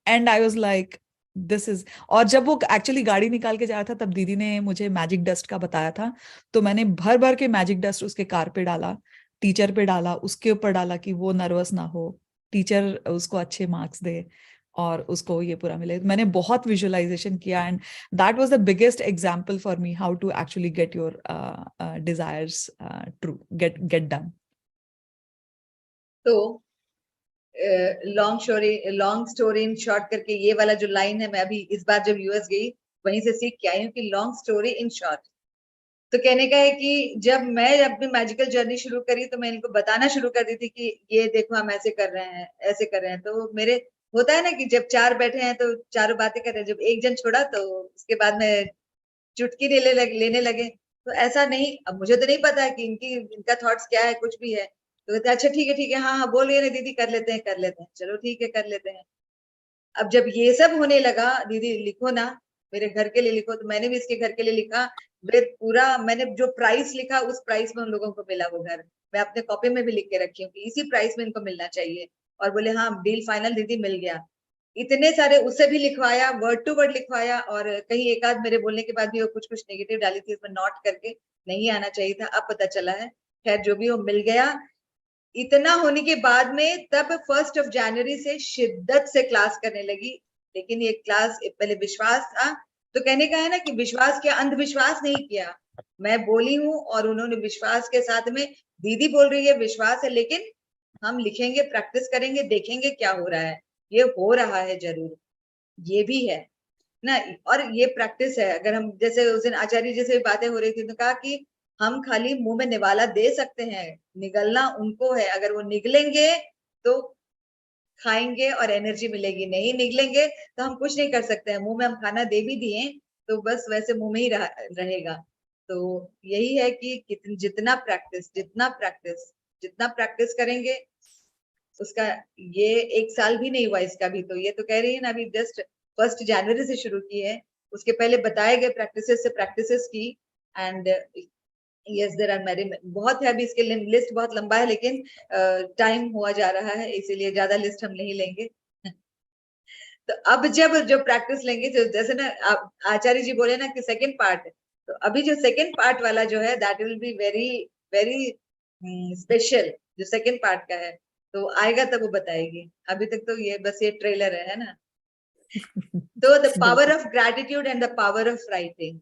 and I was like this is. और जब वो actually गाड़ी निकाल के जा रहा था तब दीदी ने मुझे मैजिक डस्ट का बताया था, तो मैंने भर भर के मैजिक डस्ट उसके कार पे डाला, टीचर पे डाला, उसके ऊपर डाला कि वो नर्वस ना हो, टीचर उसको अच्छे मार्क्स दे और उसको ये पूरा मिले। मैंने बहुत विजुअलाइजेशन किया, and that was the biggest example for me how to actually get your desires true get done. तो लॉन्ग स्टोरी इन शॉर्ट करके ये वाला जो लाइन है, मैं अभी इस बार जब यूएस गई वहीं से सीख के आई हूँ कि लॉन्ग स्टोरी इन शॉर्ट। तो कहने का है कि जब मैं अपनी मैजिकल जर्नी शुरू करी तो मैं इनको बताना शुरू कर दी थी कि ये देखो हम ऐसे कर रहे हैं, ऐसे कर रहे हैं। तो मेरे होता है ना कि जब चार बैठे हैं तो चारों बातें कर रहे हैं, जब एक जन छोड़ा तो उसके बाद में चुटकी लेने लगे। तो ऐसा नहीं, अब मुझे तो नहीं पता है कि इनका थॉट्स क्या है, कुछ भी है। तो कहते अच्छा ठीक है, हाँ हाँ बोल रही है ना दीदी, कर लेते हैं, चलो ठीक है कर लेते हैं। अब जब ये सब होने लगा, दीदी लिखो ना, मेरे घर के लिए लिखो, तो मैंने भी इसके घर के लिए लिखा। पूरा मैंने जो प्राइस लिखा उस प्राइस में उन लोगों को मिला वो घर। मैं अपने कॉपी में भी लिख के रखी हूँ कि इसी प्राइस में इनको मिलना चाहिए। और बोले हाँ डील फाइनल दीदी, मिल गया। इतने सारे उससे भी लिखवाया, वर्ड टू वर्ड लिखवाया। और कहीं एक आध मेरे बोलने के बाद भी वो कुछ नेगेटिव डाली थी उसमें नोट करके, नहीं आना चाहिए था, अब पता चला है। खैर जो भी वो मिल गया। इतना होने के बाद में तब 1 जनवरी से शिद्दत से क्लास करने लगी। लेकिन ये क्लास पहले विश्वास था, तो कहने का है ना कि विश्वास किया, अंधविश्वास नहीं किया। मैं बोली हूँ और उन्होंने विश्वास के साथ में, दीदी बोल रही है विश्वास है, लेकिन हम लिखेंगे, प्रैक्टिस करेंगे, देखेंगे क्या हो रहा है। ये हो रहा है जरूर, ये भी है ना। और ये प्रैक्टिस है। अगर हम जैसे उस दिन आचार्य जी से बातें हो रही थी तो कहा कि हम खाली मुंह में निवाला दे सकते हैं, निगलना उनको है। अगर वो निगलेंगे तो खाएंगे और एनर्जी मिलेगी, नहीं निगलेंगे तो हम कुछ नहीं कर सकते हैं। मुंह में हम खाना दे भी दिए तो बस वैसे मुंह में ही रहेगा। तो यही है कि जितना प्रैक्टिस करेंगे उसका, ये 1 साल भी नहीं हुआ इसका भी। तो ये तो कह रही है ना अभी जस्ट 1 जनवरी से शुरू की है। उसके पहले बताए गए प्रैक्टिसेस की। And yes there are many, बहुत है अभी इसके लिस्ट बहुत लंबा है, लेकिन टाइम हुआ जा रहा है इसीलिए ज्यादा लिस्ट हम नहीं लेंगे। तो अब जब जो प्रैक्टिस लेंगे, जो जैसे ना आचार्य जी बोले ना कि सेकंड पार्ट, तो अभी जो सेकंड पार्ट वाला जो है that will be very very special. जो सेकंड पार्ट का है तो आएगा तब वो बताएगी। अभी तक तो ये बस ये ट्रेलर है ना। तो the power of gratitude and the power of writing,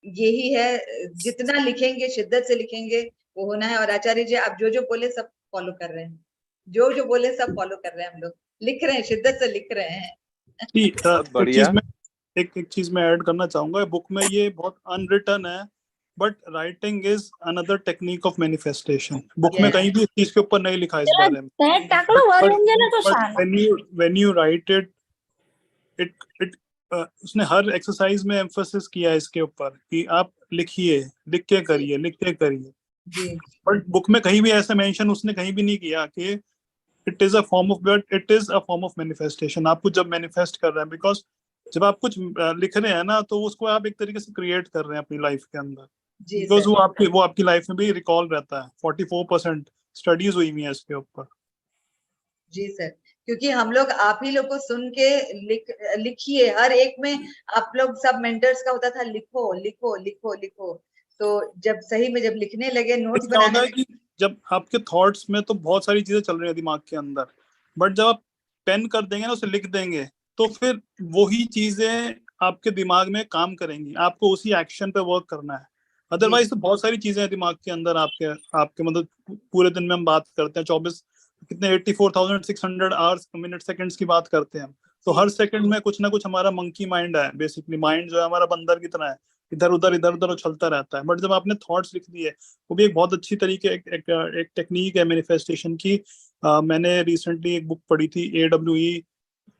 यही है। जितना लिखेंगे, शिद्दत से लिखेंगे, वो होना है। और आचार्य जी आप जो बोले सब फॉलो कर रहे हैं, जो बोले सब फॉलो कर रहे हैं। हम लोग लिख रहे हैं, शिद्दत से लिख रहे हैं। बढ़िया। एक चीज मैं ऐड करना चाहूंगा। बुक में ये बहुत अनरिटन है, but writing is another technique of manifestation. Book में कहीं भी इस चीज के ऊपर नहीं लिखा इस बारे में। व्हेन यू राइट इट उसने हर एक्सरसाइज में एम्फोसिस किया है इसके ऊपर कि आप लिखिए, लिख के करिए। बट बुक में कहीं भी ऐसा मेंशन उसने कहीं भी नहीं किया कि it is a form of manifestation. आप कुछ जब मैनिफेस्ट कर रहे हैं, बिकॉज जब आप कुछ लिख रहे हैं ना तो उसको आप एक तरीके से क्रिएट कर रहे हैं अपनी लाइफ के अंदर, बिकॉज वो आपकी लाइफ में भी रिकॉल रहता है। 44% स्टडीज हुई हुई है इसके ऊपर। जी सर, क्योंकि हम लोग आप ही लोग को सुन के लिखिए। हर एक में आप लोग सब मेंटर्स का होता था लिखो लिखो लिखो लिखो। तो जब सही में जब लिखने लगे, नोट्स बनाने लगे, जब आपके थॉट्स में तो बहुत सारी चीजें चल रही है दिमाग के अंदर, बट जब आप पेन कर देंगे ना, उसे लिख देंगे, तो फिर वही चीजें आपके दिमाग में काम करेंगी। आपको उसी एक्शन पे वर्क करना है। अदरवाइज तो बहुत सारी चीजें दिमाग के अंदर आपके मतलब पूरे दिन में हम बात करते हैं 84,600 आवर्स मिनट सेकंड्स की बात करते हैं हम। तो हर सेकंड में कुछ ना कुछ हमारा मंकी माइंड है। बेसिकली माइंड जो है हमारा बंदर की तरह है, इधर उधर उछलता रहता है। बट जब आपने थॉट्स लिख दिए, वो भी एक बहुत अच्छी तरीके एक टेक्निक है मैनिफेस्टेशन की। मैंने रिसेंटली एक बुक पढ़ी थी, AWE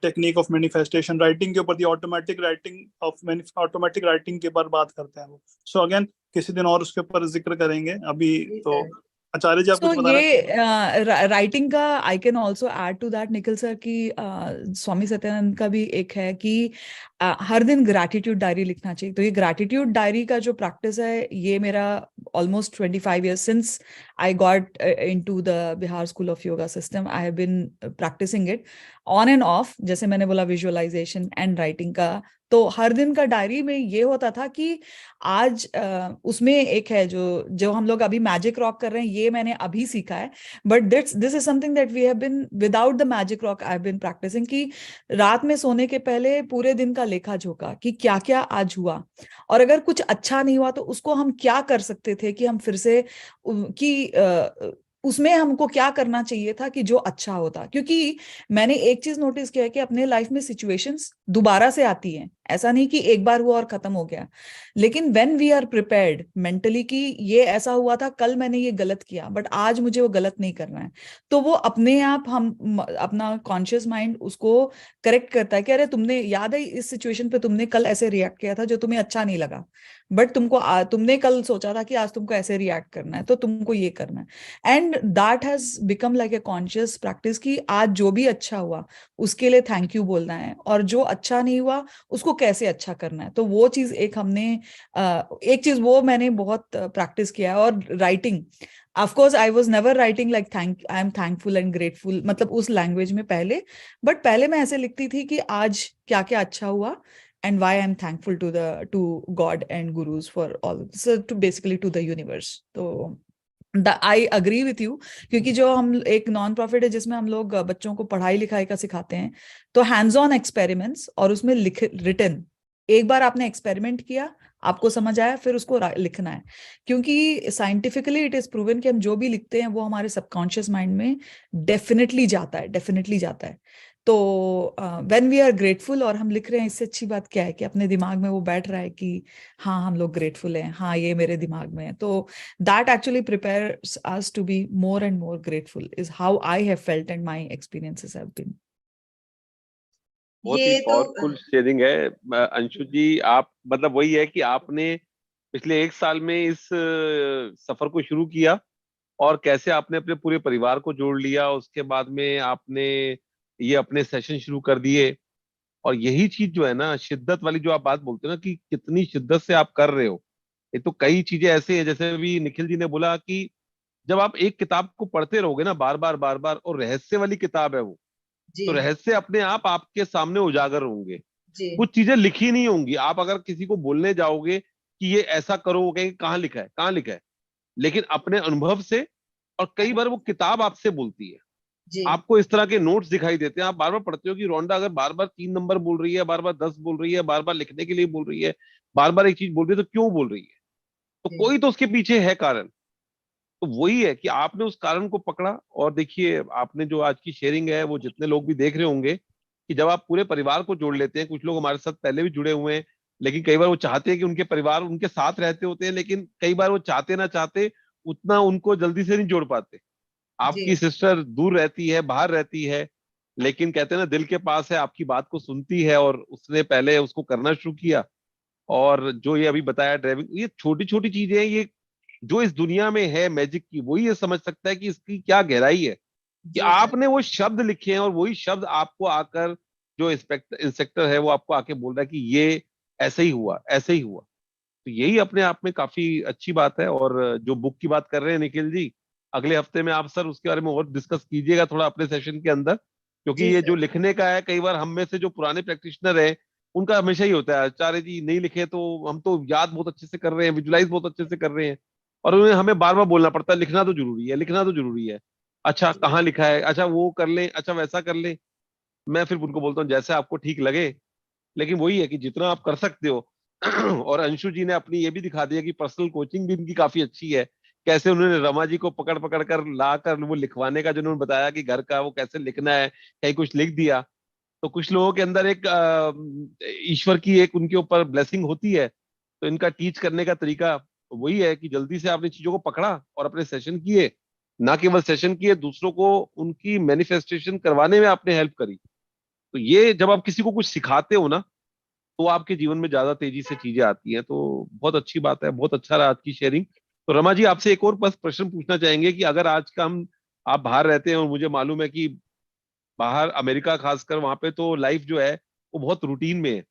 technique of manifestation, writing के ऊपर थी। ऑटोमेटिक राइटिंग के ऊपर बात करते हैं वो। सो अगेन किसी दिन और उसके ऊपर जिक्र करेंगे। अभी तो आचार्य जी आप कुछ बता रहे हैं। राइटिंग का I can also add to that Nikhil sir की स्वामी सत्यानंद का भी एक है कि हर दिन ग्रैटिट्यूड डायरी लिखना चाहिए। तो ये ग्रैटिट्यूड डायरी का जो प्रैक्टिस है, ये मेरा almost 25 years since I got into the Bihar school of yoga system, I have been practising it on and off. जैसे मैंने बोला विजुअलाइजेशन एंड राइटिंग का, तो हर दिन का डायरी में ये होता था कि आज उसमें एक है जो हम लोग अभी मैजिक रॉक कर रहे हैं, ये मैंने अभी सीखा है। But this is something that we have been without the magic rock I have been practising, कि रात में सोने के पहले पूरे दिन का लेखा जोखा कि क्या क्या आज हुआ, और अगर कुछ अच्छा नहीं हुआ तो उसको हम क्या कर सकते थे कि हम फिर से कि उसमें हमको क्या करना चाहिए था कि जो अच्छा होता, क्योंकि मैंने एक चीज नोटिस किया है कि अपने लाइफ में सिचुएशंस दोबारा से आती हैं, ऐसा नहीं कि एक बार हुआ और खत्म हो गया, लेकिन when we are prepared mentally कि ये ऐसा हुआ था, कल मैंने ये गलत किया बट आज मुझे वो गलत नहीं करना है, तो वो अपने आप हम अपना कॉन्शियस माइंड उसको करेक्ट करता है कि अरे तुमने याद है इस सिचुएशन पे तुमने कल ऐसे रिएक्ट किया था जो तुम्हें अच्छा नहीं लगा, बट तुमने कल सोचा था कि आज तुमको ऐसे रिएक्ट करना है, तो तुमको ये करना है। And that has become like a conscious practice कि आज जो भी अच्छा हुआ उसके लिए थैंक यू बोलना है, और जो अच्छा नहीं हुआ उसको कैसे अच्छा करना है। तो वो चीज एक हमने एक चीज वो मैंने बहुत प्रैक्टिस किया है। और writing, of course I was never writing like I am thankful and grateful, मतलब उस लैंग्वेज में पहले, बट पहले मैं ऐसे लिखती थी कि आज क्या क्या अच्छा हुआ and why I'm thankful to God and gurus for all, so to basically to the universe. तो आई अग्री विथ यू, क्योंकि जो हम एक नॉन प्रॉफिट है जिसमें हम लोग बच्चों को पढ़ाई लिखाई का सिखाते हैं, तो हैंड्स ऑन एक्सपेरिमेंट्स और उसमें रिटन, एक बार आपने एक्सपेरिमेंट किया, आपको समझ आया, फिर उसको लिखना है, क्योंकि साइंटिफिकली इट इज प्रूवन कि हम जो भी लिखते हैं वो हमारे सबकॉन्शियस माइंड में डेफिनेटली जाता है, डेफिनेटली जाता है। तो व्हेन वी आर ग्रेटफुल और हम लिख रहे हैं, इससे अच्छी बात क्या है कि अपने दिमाग में वो बैठ रहा है कि हाँ हम लोग ग्रेटफुल हैं, हाँ ये मेरे दिमाग में है। तो that actually prepares us to be more and more grateful is how I have felt and my experiences have been. बहुत ही ये तो पावरफुल शेयरिंग है अंशु जी। आप मतलब वही है कि आपने पिछले 1 साल में इस सफर को शुरू किया और कैसे आपने अपने पूरे परिवार को जोड़ लिया, उसके बाद में आपने ये अपने सेशन शुरू कर दिए। और यही चीज जो है ना, शिद्दत वाली जो आप बात बोलते हो ना, कि कितनी शिद्दत से आप कर रहे हो। ये तो कई चीजें ऐसे हैं, जैसे अभी निखिल जी ने बोला कि जब आप एक किताब को पढ़ते रहोगे ना बार बार बार बार, और रहस्य वाली किताब है वो, जी तो रहस्य अपने आप आपके सामने उजागर होंगे। जी कुछ चीजें लिखी नहीं होंगी, आप अगर किसी को बोलने जाओगे कि ये ऐसा करो, वो कहेंगे कहाँ लिखा है, कहाँ लिखा है। लेकिन अपने अनुभव से, और कई बार वो किताब आपसे बोलती है, जी आपको इस तरह के नोट्स दिखाई देते हैं। आप बार बार पढ़ते हो कि रोंडा अगर बार बार 3 नंबर बोल रही है, बार बार 10 बोल रही है, बार बार लिखने के लिए बोल रही है, बार बार एक चीज बोल रही है, तो क्यों बोल रही है? तो जी कोई तो उसके पीछे है कारण। तो वही है कि आपने उस कारण को पकड़ा। और देखिए, आपने जो आज की शेयरिंग है, वो जितने लोग भी देख रहे होंगे, कि जब आप पूरे परिवार को जोड़ लेते हैं, कुछ लोग हमारे साथ पहले भी जुड़े हुए हैं, लेकिन कई बार वो चाहते हैं कि उनके परिवार उनके साथ रहते होते हैं, लेकिन कई बार वो चाहते ना चाहते उतना उनको जल्दी से नहीं जोड़ पाते। जी आपकी सिस्टर दूर रहती है, बाहर रहती है, लेकिन कहते हैं ना, दिल के पास है, आपकी बात को सुनती है, और उसने पहले उसको करना शुरू किया। और जो ये अभी बताया ड्राइविंग, ये छोटी छोटी चीजें हैं, ये जो इस दुनिया में है मैजिक की, वही ये समझ सकता है कि इसकी क्या गहराई है। कि जी सर आपने वो शब्द लिखे हैं, और वही शब्द आपको आकर, जो इंस्पेक्टर है वो आपको आके बोल रहा है कि ये ऐसे ही हुआ, ऐसे ही हुआ। तो यही अपने आप में काफी अच्छी बात है। और जो बुक की बात कर रहे हैं निखिल जी, अगले हफ्ते में आप सर उसके बारे में और डिस्कस कीजिएगा थोड़ा अपने सेशन के अंदर, क्योंकि जी ये जो सर लिखने का है, कई बार हम में से जो पुराने प्रैक्टिशनर हैं, उनका हमेशा ही होता है, आचार्य जी नहीं लिखे तो हम तो याद बहुत अच्छे से कर रहे हैं, विजुलाइज बहुत अच्छे से कर रहे हैं, और उन्हें हमें बार बार बोलना पड़ता है लिखना तो जरूरी है, लिखना तो जरूरी है। अच्छा जी कहाँ लिखा है, अच्छा वो कर लें, अच्छा वैसा कर लें। मैं फिर उनको बोलता हूँ जैसे आपको ठीक लगे, लेकिन वही है कि जितना आप कर सकते हो। और अंशु जी ने अपनी ये भी दिखा दिया कि पर्सनल कोचिंग भी इनकी काफी अच्छी है। कैसे उन्होंने रमा जी को पकड़ पकड़ कर ला कर वो लिखवाने का, जो उन्होंने बताया कि घर का वो कैसे लिखना है, कहीं कुछ लिख दिया, तो कुछ लोगों के अंदर एक ईश्वर की एक उनके ऊपर ब्लेसिंग होती है। तो इनका टीच करने का तरीका वही है कि जल्दी से आपने चीजों को पकड़ा और अपने सेशन किए, ना केवल सेशन किए, दूसरों को उनकी मैनिफेस्टेशन करवाने में आपने हेल्प करी। तो ये जब आप किसी को कुछ सिखाते हो ना, तो आपके जीवन में ज्यादा तेजी से चीजें आती हैं। तो बहुत अच्छी बात है, बहुत अच्छा रहा आज की शेयरिंग। तो रमा जी, आपसे एक और बस प्रश्न पूछना चाहेंगे कि अगर आज का हम, आप बाहर रहते हैं और मुझे मालूम है कि बाहर अमेरिका खासकर, वहां पे तो लाइफ जो है वो बहुत रूटीन में है,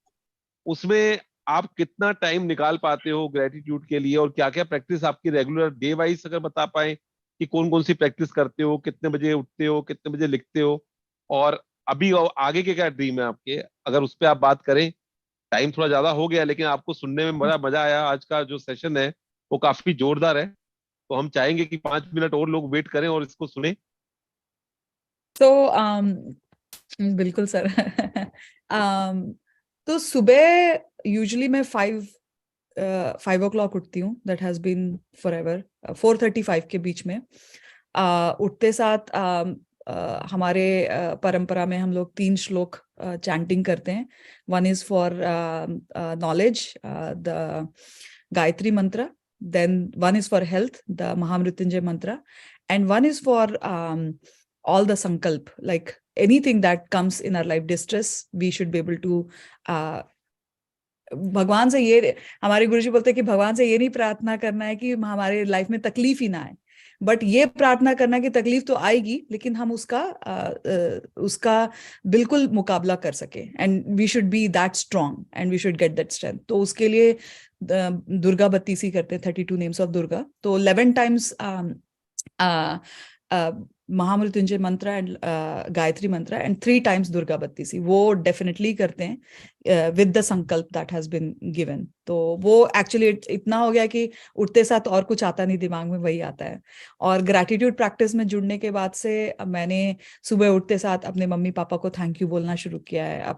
उसमें आप कितना टाइम निकाल पाते हो ग्रेटिट्यूड के लिए, और क्या क्या प्रैक्टिस आपकी रेगुलर डे वाइज अगर बता पाए कि कौन कौन सी प्रैक्टिस करते हो, कितने बजे उठते हो, कितने बजे लिखते हो, और अभी और आगे के क्या ड्रीम है आपके, अगर उस पर आप बात करें। टाइम थोड़ा ज्यादा हो गया, लेकिन आपको सुनने में बड़ा मजा आया, आज का जो सेशन है वो काफी जोरदार है। तो हम चाहेंगे कि 5 मिनट और लोग वेट करें और इसको सुने। तो बिल्कुल सर। तो सुबह यूजुअली मैं 5 o'clock उठती हूँ, that has been forever, 4:35 के बीच में। उठते साथ हमारे परंपरा में हम लोग 3 श्लोक चैंटिंग करते हैं. One is for knowledge, the Gayatri मंत्र. Then one is for health, the Mahamrityunjay mantra, and one is for all the sankalp, like anything that comes in our life, distress, we should be able to भगवान से ये, हमारे गुरुजी बोलते हैं कि भगवान से ये नहीं प्रार्थना करना है कि हमारे लाइफ में तकलीफ ही ना आए, बट ये प्रार्थना करना कि तकलीफ तो आएगी लेकिन हम उसका बिल्कुल मुकाबला कर सके, and we should be that strong and we should get that strength. तो उसके लिए दुर्गा बत्तीसी करते हैं, 32 नेम्स ऑफ दुर्गा. तो 11 टाइम्स महामृत्युंजय मंत्र एंड गायत्री मंत्र एंड 3 टाइम्स दुर्गा बत्तीसी, वो डेफिनेटली करते हैं विद द संकल्प दैट हैज बीन गिवन. तो वो एक्चुअली इतना हो गया कि उठते साथ और कुछ आता नहीं, दिमाग में वही आता है. और ग्रैटिट्यूड प्रैक्टिस में जुड़ने के बाद से मैंने सुबह उठते साथ अपने मम्मी पापा को थैंक यू बोलना शुरू किया है.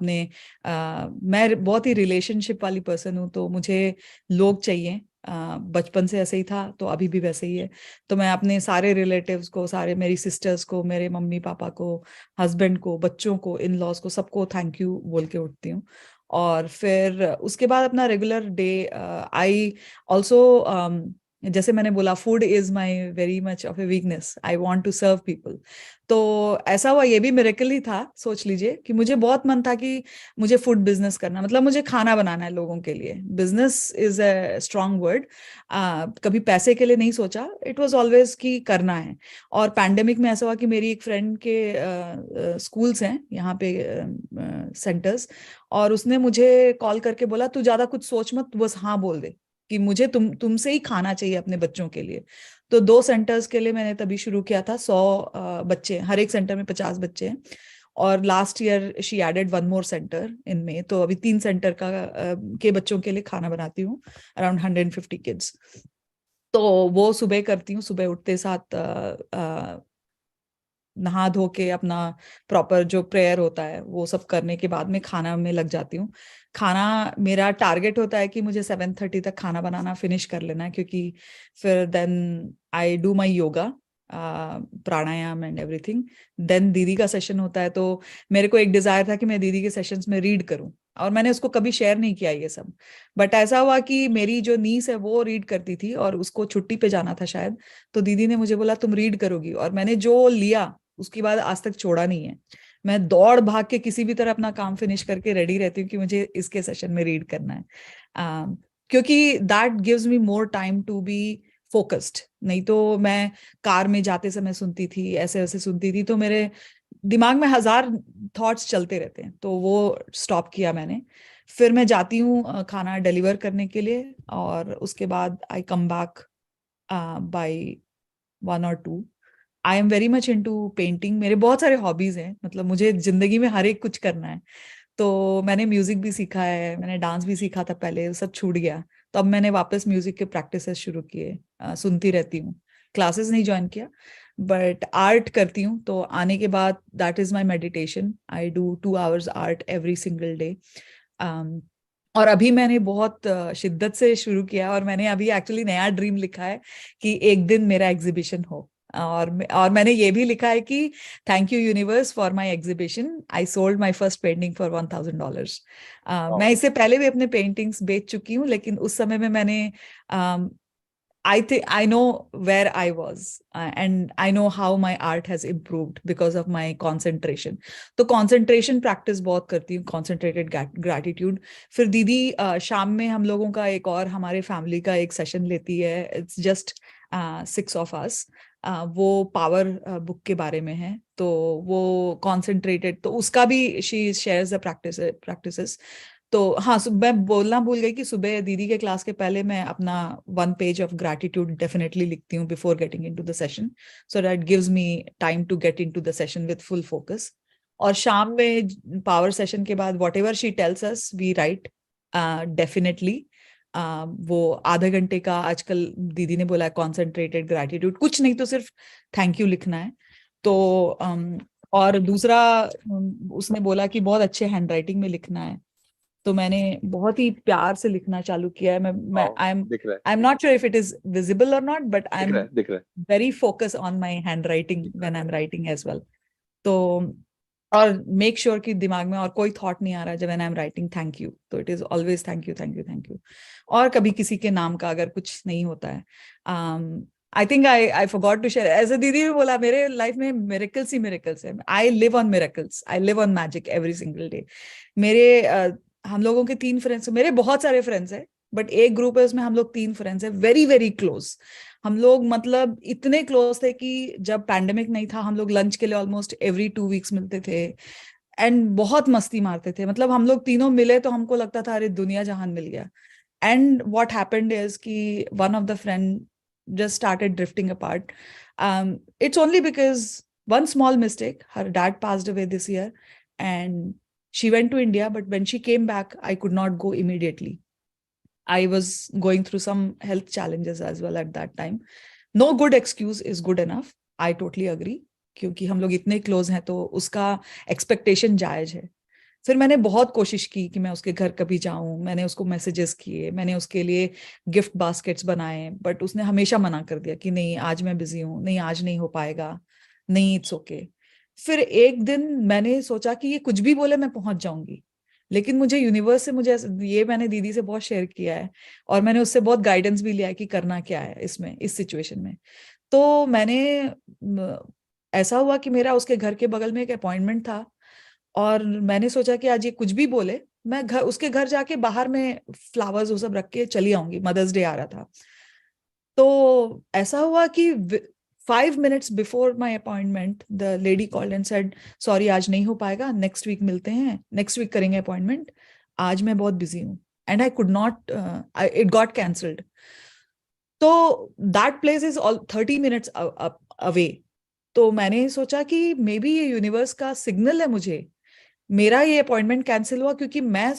मैं बहुत ही रिलेशनशिप वाली पर्सन हूँ, तो मुझे लोग चाहिए. बचपन से ऐसे ही था, तो अभी भी वैसे ही है. तो मैं अपने सारे रिलेटिव्स को, सारे मेरी सिस्टर्स को, मेरे मम्मी पापा को, हस्बैंड को, बच्चों को, इन लॉज को, सबको थैंक यू बोल के उठती हूँ. और फिर उसके बाद अपना रेगुलर डे आई ऑल्सो, जैसे मैंने बोला, food is my very much of a weakness. I want to serve people. तो ऐसा हुआ, ये भी मिरेकल ही था. सोच लीजिए कि मुझे बहुत मन था कि मुझे फूड बिजनेस करना, मतलब मुझे खाना बनाना है लोगों के लिए. Business is a strong word. कभी पैसे के लिए नहीं सोचा, इट वाज ऑलवेज कि करना है. और पैंडेमिक में ऐसा हुआ कि मेरी एक फ्रेंड के स्कूल्स हैं यहाँ पे, सेंटर्स, और उसने मुझे कॉल करके बोला तू ज्यादा कुछ सोच मत, तू बस हाँ बोल दे कि मुझे तुमसे ही खाना चाहिए अपने बच्चों के लिए. तो 2 सेंटर्स के लिए मैंने तभी शुरू किया था. 100 बच्चे, हर एक सेंटर में 50 बच्चे हैं. और last year she added 1 more centre इनमें. तो अभी 3 सेंटर के बच्चों के लिए खाना बनाती हूँ, अराउंड 150 किड्स. तो वो सुबह करती हूँ. सुबह उठते साथ नहा धो के अपना प्रॉपर जो प्रेयर होता है वो सब करने के बाद में खाना में लग जाती हूँ. खाना, मेरा टारगेट होता है कि मुझे 7:30 तक खाना बनाना फिनिश कर लेना है, क्योंकि फिर then I do my yoga, pranayama and everything. Then दीदी का सेशन होता है, तो मेरे को एक डिजायर था कि मैं दीदी के सेशंस में रीड करूं, और मैंने उसको कभी शेयर नहीं किया ये सब. बट ऐसा हुआ कि मेरी जो नीस है वो रीड करती थी और उसको छुट्टी पे जाना था शायद, तो दीदी ने मुझे बोला तुम रीड करोगी, और मैंने जो लिया उसके बाद आज तक छोड़ा नहीं है. मैं दौड़ भाग के किसी भी तरह अपना काम फिनिश करके रेडी रहती हूँ कि मुझे इसके सेशन में रीड करना है, क्योंकि that gives me more time to be focused. नहीं तो मैं कार में जाते समय सुनती थी, ऐसे ऐसे सुनती थी, तो मेरे दिमाग में 1000 थॉट्स चलते रहते हैं. तो वो स्टॉप किया मैंने. फिर मैं जाती हूँ खाना डिलीवर करने के लिए, और उसके बाद I come back by 1 or 2. I am very much into painting. मेरे बहुत सारे हॉबीज हैं, मतलब मुझे जिंदगी में हर एक कुछ करना है. तो मैंने म्यूजिक भी सीखा है, मैंने डांस भी सीखा था पहले, सब छूट गया. तो अब मैंने वापस म्यूजिक के प्रैक्टिसेस शुरू किए. सुनती रहती हूँ, क्लासेस नहीं ज्वाइन किया, बट आर्ट करती हूँ. तो आने के बाद that is my meditation. I do 2 hours art every single day. और अभी मैंने बहुत शिद्दत से शुरू किया, और मैंने अभी एक्चुअली नया ड्रीम लिखा है कि एक दिन मेरा एग्जीबिशन हो. और मैंने ये भी लिखा है कि thank you universe for my exhibition, I sold my first painting for $1000. मैं इससे पहले भी अपने पेंटिंग्स बेच चुकी हूँ, लेकिन उस समय में मैंने I know where I was, and I know how my art has improved because of my concentration. तो concentration practice बहुत करती हूँ, concentrated gratitude. फिर दीदी शाम में हम लोगों का एक और हमारे फैमिली का एक सेशन लेती है. It's just 6 of us. वो पावर बुक के बारे में है, तो वो concentrated, तो उसका भी she shares the practices. तो हाँ, मैं बोलना भूल गई कि सुबह दीदी के क्लास के पहले मैं अपना 1 page ऑफ ग्रैटिट्यूड डेफिनेटली लिखती हूँ before getting into the session, so that gives me time to get into the session with full focus. और शाम में पावर सेशन के बाद whatever she tells us we write definitely. वो आधे घंटे का आजकल दीदी ने बोला है कॉन्सेंट्रेटेड ग्रैटिट्यूड, कुछ नहीं तो सिर्फ थैंक यू लिखना है. तो और दूसरा उसने बोला कि बहुत अच्छे हैंडराइटिंग में लिखना है. तो मैंने बहुत ही प्यार से लिखना चालू किया है। मैं दिख रहा है, I am not sure if it is visible और नॉट, बट आई एम दिख रहा है। Very focus on my handwriting when I am writing as well. तो और मेक श्योर कि दिमाग में और कोई थॉट नहीं आ रहा जब I am writing thank you, तो it is always thank you thank you thank you. और कभी किसी के नाम का अगर कुछ नहीं होता है, I think I forgot to share, ऐसे दीदी भी बोला, मेरे लाइफ में मिरेकल्स ही मिरेकल्स है। I live on miracles, I live on magic every single day. मेरे हम लोगों के 3 फ्रेंड्स, मेरे बहुत सारे फ्रेंड्स हैं बट एक ग्रुप है उसमें हम लोग 3 फ्रेंड्स हैं, वेरी वेरी क्लोज। हम लोग मतलब इतने क्लोज थे कि जब पैंडेमिक नहीं था हम लोग लंच के लिए ऑलमोस्ट एवरी 2 वीक्स मिलते थे एंड बहुत मस्ती मारते थे। मतलब हम लोग तीनों मिले तो हमको लगता था अरे दुनिया जहान मिल गया। एंड व्हाट हैपेंड इज कि one of the friend just started drifting apart. It's only because one small mistake. Her dad passed away this year and she went to India, but when she came back, I could not go immediately. I was going through some health challenges as well at that time. No good excuse is good enough. I totally agree. क्योंकि हम लोग इतने close हैं तो उसका expectation जायज है। फिर मैंने बहुत कोशिश की कि मैं उसके घर कभी जाऊं, मैंने उसको मैसेजेस किए, मैंने उसके लिए गिफ्ट बास्केट्स बनाए, बट उसने हमेशा मना कर दिया कि नहीं आज मैं बिजी हूं, नहीं आज नहीं हो पाएगा, नहीं इट्स ओके। फिर एक दिन मैंने सोचा कि ये कुछ भी बोले मैं पहुंच जाऊंगी, लेकिन मुझे यूनिवर्स से, मुझे ये मैंने दीदी से बहुत शेयर किया है और मैंने उससे बहुत गाइडेंस भी लिया है कि करना क्या है इसमें, इस सिचुएशन में। तो मैंने ऐसा हुआ कि मेरा उसके घर के बगल में एक अपॉइंटमेंट था और मैंने सोचा कि आज ये कुछ भी बोले मैं उसके घर जाके बाहर में फ्लावर्स वो सब रख के चली आऊंगी, मदर्स डे आ रहा था। तो ऐसा हुआ कि 5 minutes before my appointment the lady called and said sorry आज नहीं हो पाएगा, नेक्स्ट वीक मिलते हैं, नेक्स्ट वीक करेंगे अपॉइंटमेंट, आज मैं बहुत बिजी हूँ। And I could not, it got cancelled. तो that place is all 30 minutes away. तो मैंने सोचा कि मे बी ये यूनिवर्स का सिग्नल है मुझे, मेरा ये अपॉइंटमेंट कैंसिल हुआ क्योंकि मैं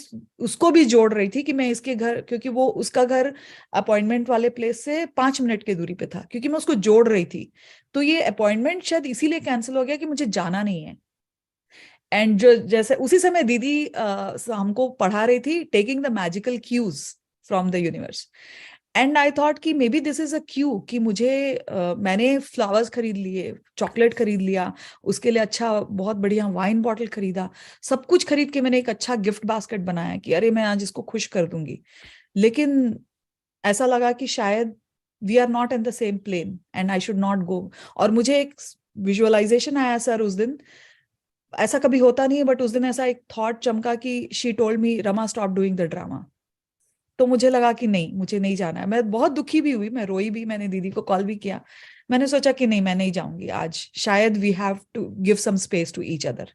उसको भी जोड़ रही थी कि मैं इसके घर, क्योंकि वो उसका घर अपॉइंटमेंट वाले प्लेस से 5 मिनट की दूरी पे था, क्योंकि मैं उसको जोड़ रही थी। तो ये अपॉइंटमेंट शायद इसीलिए कैंसिल हो गया कि मुझे जाना नहीं है। एंड जो जैसे उसी समय दीदी हमको पढ़ा रही थी taking the magical cues from the universe, and I thought कि maybe this is a cue कि मुझे मैंने फ्लावर्स खरीद लिए, चॉकलेट खरीद लिया, उसके लिए अच्छा बहुत बढ़िया वाइन बॉटल खरीदा, सब कुछ खरीद के मैंने एक अच्छा गिफ्ट बास्केट बनाया कि अरे मैं आज इसको खुश कर दूंगी। लेकिन ऐसा लगा कि शायद we are not in the same plane and I should not go. और मुझे एक विजुअलाइजेशन आया सर उस दिन, ऐसा कभी होता नहीं है बट उस दिन ऐसा एक थॉट चमका कि she told me Rama stop doing the drama. तो मुझे लगा कि नहीं मुझे नहीं जाना है। मैं बहुत दुखी भी हुई, मैं रोई भी, मैंने दीदी को कॉल भी किया। मैंने सोचा कि नहीं मैं नहीं जाऊंगी आज, शायद we have to give some space to each other.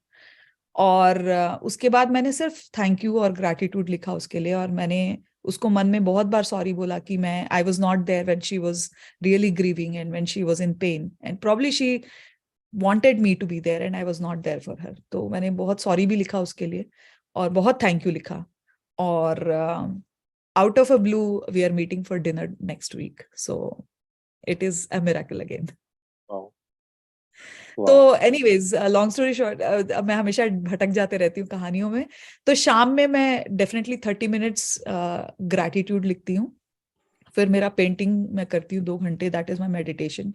और उसके बाद मैंने सिर्फ थैंक यू और ग्रैटिट्यूड लिखा उसके लिए, और मैंने उसको मन में बहुत बार सॉरी बोला कि मैं I was not there when she was really grieving and when she was in pain and probably she wanted me to be there and I was not there for her। तो मैंने बहुत sorry भी लिखा उसके लिए और बहुत thank you लिखा। और out of a blue we are meeting for dinner next week, so it is a miracle again। तो एनीवेज लॉन्ग स्टोरी शॉर्ट, मैं हमेशा भटक जाते रहती हूँ कहानियों में। तो शाम में मैं डेफिनेटली 30 minutes ग्रैटिट्यूड लिखती हूँ, फिर मेरा पेंटिंग मैं करती हूँ 2 घंटे, दैट इज माई मेडिटेशन।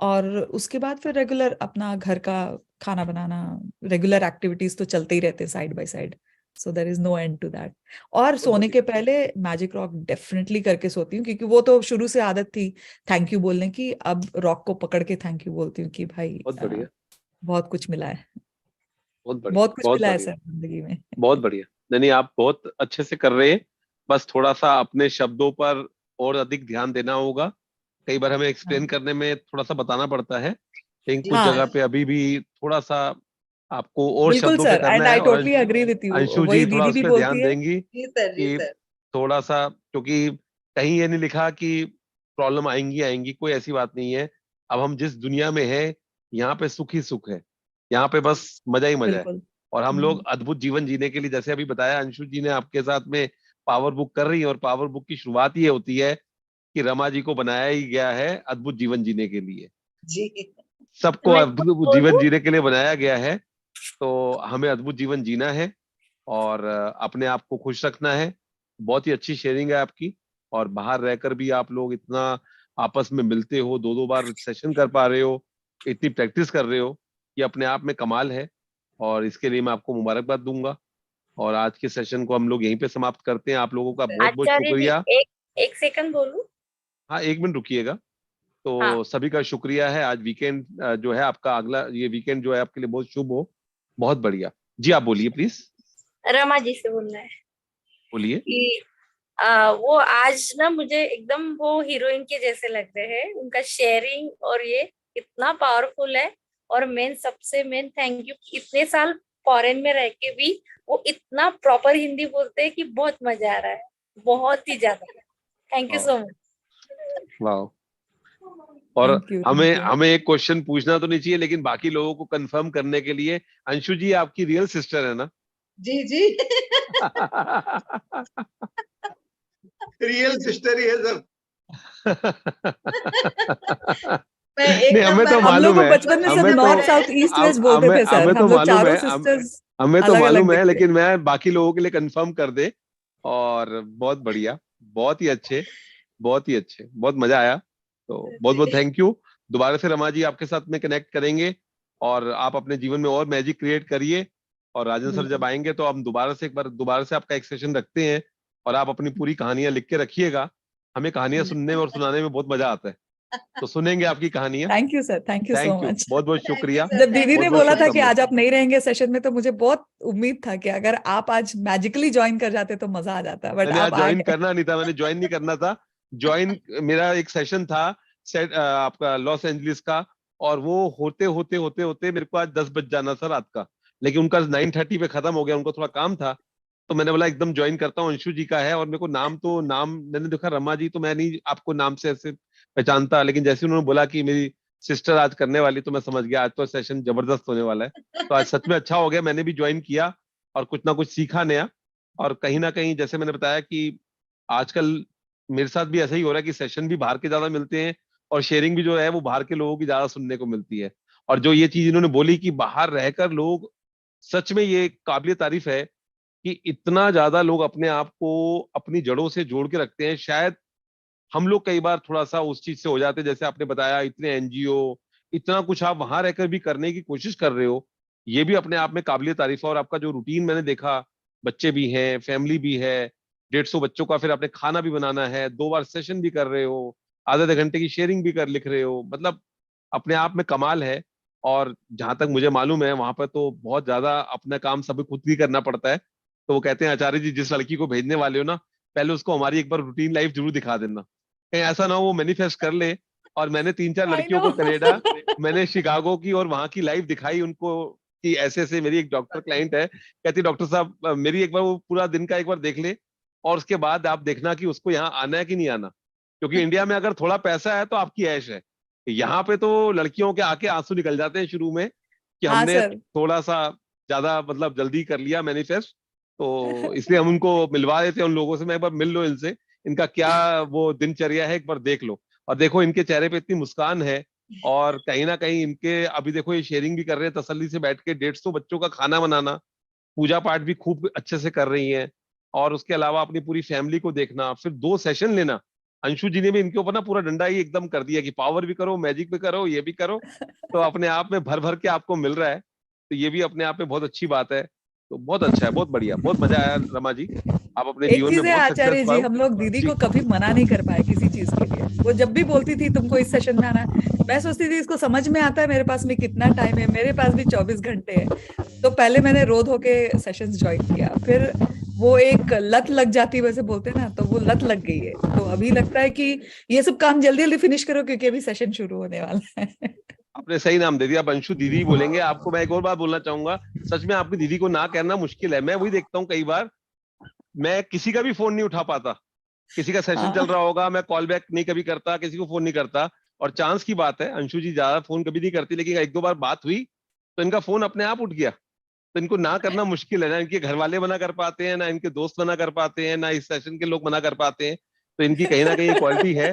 और उसके बाद फिर रेगुलर अपना घर का खाना बनाना, रेगुलर एक्टिविटीज तो चलते ही रहते हैं side by side, so there is no end to that. और सोने के पहले मैजिक रॉक डेफिनेटली करके सोती हूँ, क्योंकि वो तो शुरू से आदत थी थैंक यू बोलने की, अब रॉक को पकड़ के थैंक यू बोलती हूँ कि भाई बहुत कुछ मिला है, बहुत कुछ मिला है सर जिंदगी में। बहुत बढ़िया। नहीं आप बहुत अच्छे से कर रहे हैं, बस थोड़ा सा अपने शब्दों पर और अधिक ध्यान देना होगा। कई बार हमें एक्सप्लेन करने में थोड़ा सा बताना पड़ता है, लेकिन कुछ जगह पे अभी भी थोड़ा सा आपको और शब्दों पे करना है। और अंशु जी थोड़ा उस पर ध्यान देंगी कि थोड़ा सा, क्योंकि कहीं ये नहीं लिखा कि प्रॉब्लम आएंगी, कोई ऐसी बात नहीं है। अब हम जिस दुनिया में है यहाँ पे सुख ही सुख है, यहाँ पे बस मजा ही मजा है। और हम लोग अद्भुत जीवन जीने के लिए, जैसे अभी बताया अंशु जी ने आपके साथ में पावर बुक कर रही है, और पावर बुक की शुरुआत ये होती है कि रमा जी को बनाया ही गया है अद्भुत जीवन जीने के लिए। सबको अद्भुत जीवन जीने के लिए बनाया गया है, तो हमें अद्भुत जीवन जीना है। और अपने आप को खुश रखना है। बहुत ही अच्छी शेयरिंग है आपकी, और बाहर रहकर भी आप लोग इतना आपस में मिलते हो, 2-2 बार सेशन कर पा रहे हो, इतनी प्रैक्टिस कर रहे हो, ये अपने आप में कमाल है, और इसके लिए मैं आपको मुबारकबाद दूंगा। और आज के सेशन को हम लोग यहीं पे समाप्त करते हैं। आप लोगों का बहुत बहुत आचार्य जी, शुक्रिया। एक सेकंड बोलूं? हाँ, 1 मिनट रुकिएगा। तो हाँ। सभी का शुक्रिया है। आज वीकेंड जो है आपका, अगला ये वीकेंड जो है आपके लिए बहुत शुभ हो, बहुत बढ़िया। जी आप बोलिए प्लीज, रमा जी से बोलना है बोलिए। कि वो आज ना मुझे एकदम वो हीरोइन के जैसे लग रहे हैं, उनका शेयरिंग और ये इतना पावरफुल है। और सबसे मेन थैंक यू, इतने साल फॉरेन में रह के भी वो इतना प्रॉपर हिंदी बोलते हैं कि बहुत मजा आ रहा है, बहुत ही ज्यादा। Thank you so much. वाह। और Thank you, हमें thank you. हमें एक क्वेश्चन पूछना तो नहीं चाहिए, लेकिन बाकी लोगों को कंफर्म करने के लिए, अंशु जी आपकी रियल सिस्टर है ना? जी जी। रियल सिस्टर ही है सर। मैं एक नहीं, हमें तो नंबर, हम लोग मालूम को है, बचपन में सब हमें नॉर्थ तो साउथ ईस्ट वेस्ट बोलते हमें थे सर, हमें तो हम लोग मालूम चारों है, सिस्टर्स हमें तो अलग अलग मालूम है, दिखते। लेकिन मैं बाकी लोगों के लिए कंफर्म कर दे। और बहुत बढ़िया, बहुत ही अच्छे, बहुत ही अच्छे, बहुत मजा आया। तो बहुत बहुत जी थैंक यू। दोबारा से रमा जी आपके साथ में कनेक्ट करेंगे, और आप अपने जीवन में और मैजिक क्रिएट करिए। और राजन सर जब बिल्कुल। आएंगे तो हम दोबारा से आपका एक सेशन रखते हैं, और आप अपनी पूरी कहानियां लिख के रखिएगा। हमें कहानियां सुनने में और सुनाने में बहुत मजा आता है, तो सुनेंगे आपकी कहानियां। Thank you sir, thank you so thank you, much. बहुत बहुत थैंक यू शुक्रिया, सर, जब दीदी थैंक ने बहुत बहुत बोला था कि शुभकामनाएं। आज आप नहीं रहेंगे सेशन में, तो मुझे बहुत उम्मीद था कि अगर आप आज मैजिकली ज्वाइन कर जाते तो मजा आ जाता, बट मैंने आप आज आ ज्वाइन गए। करना नहीं था, मैंने ज्वाइन नहीं करना था। ज्वाइन मेरा एक सेशन था आपका लॉस एंजलिस का, और वो होते होते होते होते मेरे को आज 10 बज जाना था रात का, लेकिन उनका 9:30 पे खत्म हो गया, उनको थोड़ा काम था। तो मैंने बोला एकदम ज्वाइन करता हूँ, अंशु जी का है। और मेरे को नाम मैंने देखा रमा जी, तो मैं नहीं आपको नाम से ऐसे पहचानता, लेकिन जैसे उन्होंने बोला कि मेरी सिस्टर आज करने वाली, तो मैं समझ गया आज तो सेशन जबरदस्त होने वाला है। तो आज सच में अच्छा हो गया, मैंने भी ज्वाइन किया और कुछ ना कुछ सीखा नया। और कहीं ना कहीं जैसे मैंने बताया कि आजकल मेरे साथ भी ऐसा ही हो रहा है कि सेशन भी बाहर के ज्यादा मिलते हैं, और शेयरिंग भी जो है वो बाहर के लोगों की ज्यादा सुनने को मिलती है। और जो ये चीज इन्होंने बोली कि बाहर रहकर लोग, सच में ये काबिलियत तारीफ है कि इतना ज्यादा लोग अपने आप को अपनी जड़ों से जोड़ के रखते हैं। शायद हम लोग कई बार थोड़ा सा उस चीज से हो जाते हैं, जैसे आपने बताया इतने एनजीओ, इतना कुछ आप वहां रहकर भी करने की कोशिश कर रहे हो, ये भी अपने आप में काबिलियत तारीफ है। और आपका जो रूटीन मैंने देखा, बच्चे भी हैं, फैमिली भी है, 150 बच्चों का फिर आपने खाना भी बनाना है, 2 बार सेशन भी कर रहे हो, आधे आधे घंटे की शेयरिंग भी कर लिख रहे हो, मतलब अपने आप में कमाल है। और जहां तक मुझे मालूम है वहां पर तो बहुत ज्यादा अपना काम सभी खुद ही करना पड़ता है। तो वो कहते हैं आचार्य जी, जिस लड़की को भेजने वाले हो ना, पहले उसको हमारी एक बार रूटीन लाइफ जरूर दिखा देना, कहीं ऐसा ना हो वो मैनिफेस्ट कर ले। और मैंने 3-4 आई लड़कियों नो। को कनाडा, मैंने शिकागो की और वहां की लाइफ दिखाई उनको, कि ऐसे ऐसे मेरी एक डॉक्टर क्लाइंट है, कहती डॉक्टर साहब मेरी एक बार वो पूरा दिन का एक बार देख ले, और उसके बाद आप देखना कि उसको यहाँ आना है कि नहीं आना। क्योंकि इंडिया में अगर थोड़ा पैसा है तो आपकी ऐश है, यहाँ पे तो लड़कियों के आके आंसू निकल जाते हैं शुरू में, कि हाँ हमने सर। थोड़ा सा ज्यादा मतलब जल्दी कर लिया मैनिफेस्ट। तो इसलिए हम उनको मिलवा देते हैं उन लोगों से, मैं एक बार मिल लो इनसे, इनका क्या वो दिनचर्या है एक बार देख लो। और देखो इनके चेहरे पे इतनी मुस्कान है, और कहीं ना कहीं इनके अभी देखो ये शेयरिंग भी कर रहे हैं तसल्ली से बैठ के, 150 बच्चों का खाना बनाना, पूजा पाठ भी खूब अच्छे से कर रही हैं, और उसके अलावा अपनी पूरी फैमिली को देखना, फिर 2 सेशन लेना। अंशु जी ने भी इनके ऊपर ना पूरा डंडा ही एकदम कर दिया कि पावर भी करो, मैजिक भी करो, ये भी करो। तो अपने आप में भर भर के आपको मिल रहा है, तो ये भी अपने आप में बहुत अच्छी बात है। तो बहुत अच्छा है, बहुत बढ़िया, बहुत मजा आया रमा जी, आप अपने एक जीवन चीज में है बहुत सक्सेस आचार्य जी, पाओ। हम लोग दीदी जी को कभी मना नहीं कर पाए किसी चीज के लिए। वो जब भी बोलती थी तुमको इस सेशन में आना है, मैं सोचती थी इसको समझ में आता है मेरे पास में कितना टाइम है, मेरे पास भी 24 घंटे है। तो पहले मैंने रो धो के सेशंस ज्वाइन किया, फिर वो एक लत लग जाती है वैसे बोलते हैं ना, तो वो लत लग गई है। तो अभी लगता है कि ये सब काम जल्दी जल्दी फिनिश करो, क्योंकि अभी सेशन शुरू होने वाला है। आपने सही नाम दे दिया, आप अंशु दीदी ही बोलेंगे। आपको मैं एक और बात बोलना चाहूंगा, सच में आपकी दीदी को ना कहना मुश्किल है। मैं वही देखता हूँ कई बार, मैं किसी का भी फोन नहीं उठा पाता, किसी का सेशन चल हाँ रहा होगा, मैं कॉल बैक नहीं कभी करता, किसी को फोन नहीं करता। और चांस की बात है, अंशु जी ज्यादा फोन कभी नहीं करती, लेकिन 1-2 बार बात हुई तो इनका फोन अपने आप उठ गया। तो इनको ना करना मुश्किल है, ना इनके घर वाले मना कर पाते हैं, ना इनके दोस्त मना कर पाते हैं, ना इस सेशन के लोग मना कर पाते हैं। तो इनकी कहीं ना कहीं क्वालिटी है,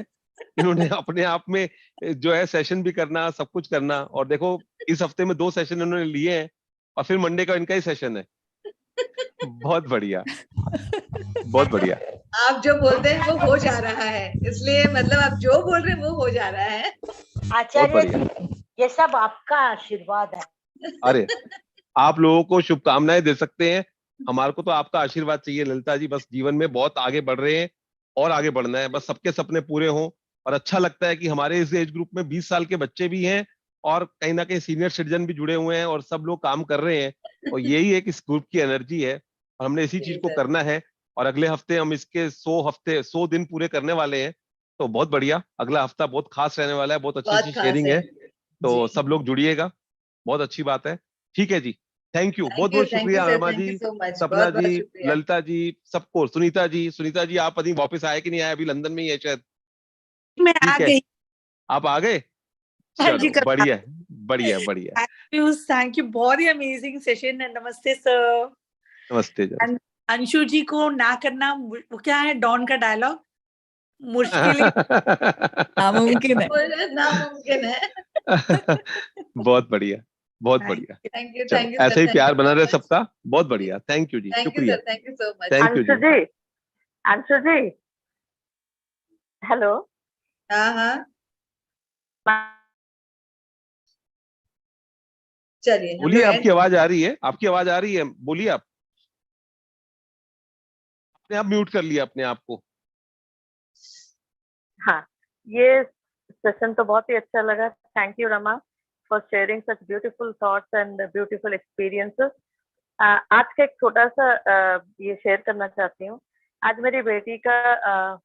इन्होंने अपने आप में जो है सेशन भी करना, सब कुछ करना। और देखो इस हफ्ते में 2 सेशन इन्होंने लिए हैं, और फिर मंडे का इनका ही सेशन है। बहुत बढ़िया, बहुत बढ़िया। आप जो बोलते हैं वो हो जा रहा है, इसलिए मतलब आप जो बोल रहे हैं वो हो जा रहा है। बहुत आचार्य बढ़िया। जी, ये सब आपका आशीर्वाद है। अरे आप लोगों को शुभकामनाएं दे सकते हैं, हमारे को तो आपका आशीर्वाद चाहिए ललिता जी। बस जीवन में बहुत आगे बढ़ रहे हैं और आगे बढ़ना है, बस सबके सपने पूरे हों। और अच्छा लगता है कि हमारे इस एज ग्रुप में 20 साल के बच्चे भी हैं और कहीं ना कहीं सीनियर सिटीजन भी जुड़े हुए हैं और सब लोग काम कर रहे हैं। और यही एक इस ग्रुप की एनर्जी है और हमने इसी जी चीज को सर। करना है। और अगले हफ्ते हम इसके 100 दिन पूरे करने वाले हैं, तो बहुत बढ़िया। अगला हफ्ता बहुत खास रहने वाला है, बहुत अच्छी बहुत अच्छी खास शेयरिंग है। है, तो जी। सब लोग जुड़िएगा, बहुत अच्छी बात है। ठीक है जी, थैंक यू, बहुत थैंक यू बहुत शुक्रिया सर, रमा थैंक यू जी, सो मच, सपना बहुत जी, बहुत शुक्रिया। ललिता जी, सबको। सुनीता जी आप अभी वापस आए कि नहीं आए? अभी लंदन में ही है शायद। मैं आ ठीक है, गई। आप आ गए, हाँ जी, चलो बढ़िया है, बढ़िया बढ़िया। थैंक यू, बहुत ही अमेजिंग सेशन है। नमस्ते सर। नमस्ते जी। अंशु जी को ना करना, वो क्या है डॉन का डायलॉग, मुश्किल ही नामुमकिन है। नामुमकिन है। बहुत बढ़िया, बहुत बढ़िया। थैंक यू चलो सर, ऐसे ही प्यार बना रहे थैंक सबका, बहुत बढ़िया। थैंक यू जी, यू शुक्रिया। Sir, thank you so much. Thank you जी। अंशु जी, हेलो। हाँ हाँ, चलिए हम बोलिए, लोग आपकी आवाज आ रही है, आपकी आवाज आ रही है, बोलिए। आप अपने आप म्यूट कर लिया अपने आप को। हाँ, ये सेशन तो बहुत ही अच्छा लगा। Thank you Rama for sharing such beautiful thoughts and beautiful experiences. आज का एक छोटा सा ये शेयर करना चाहती हूँ। आज मेरी बेटी का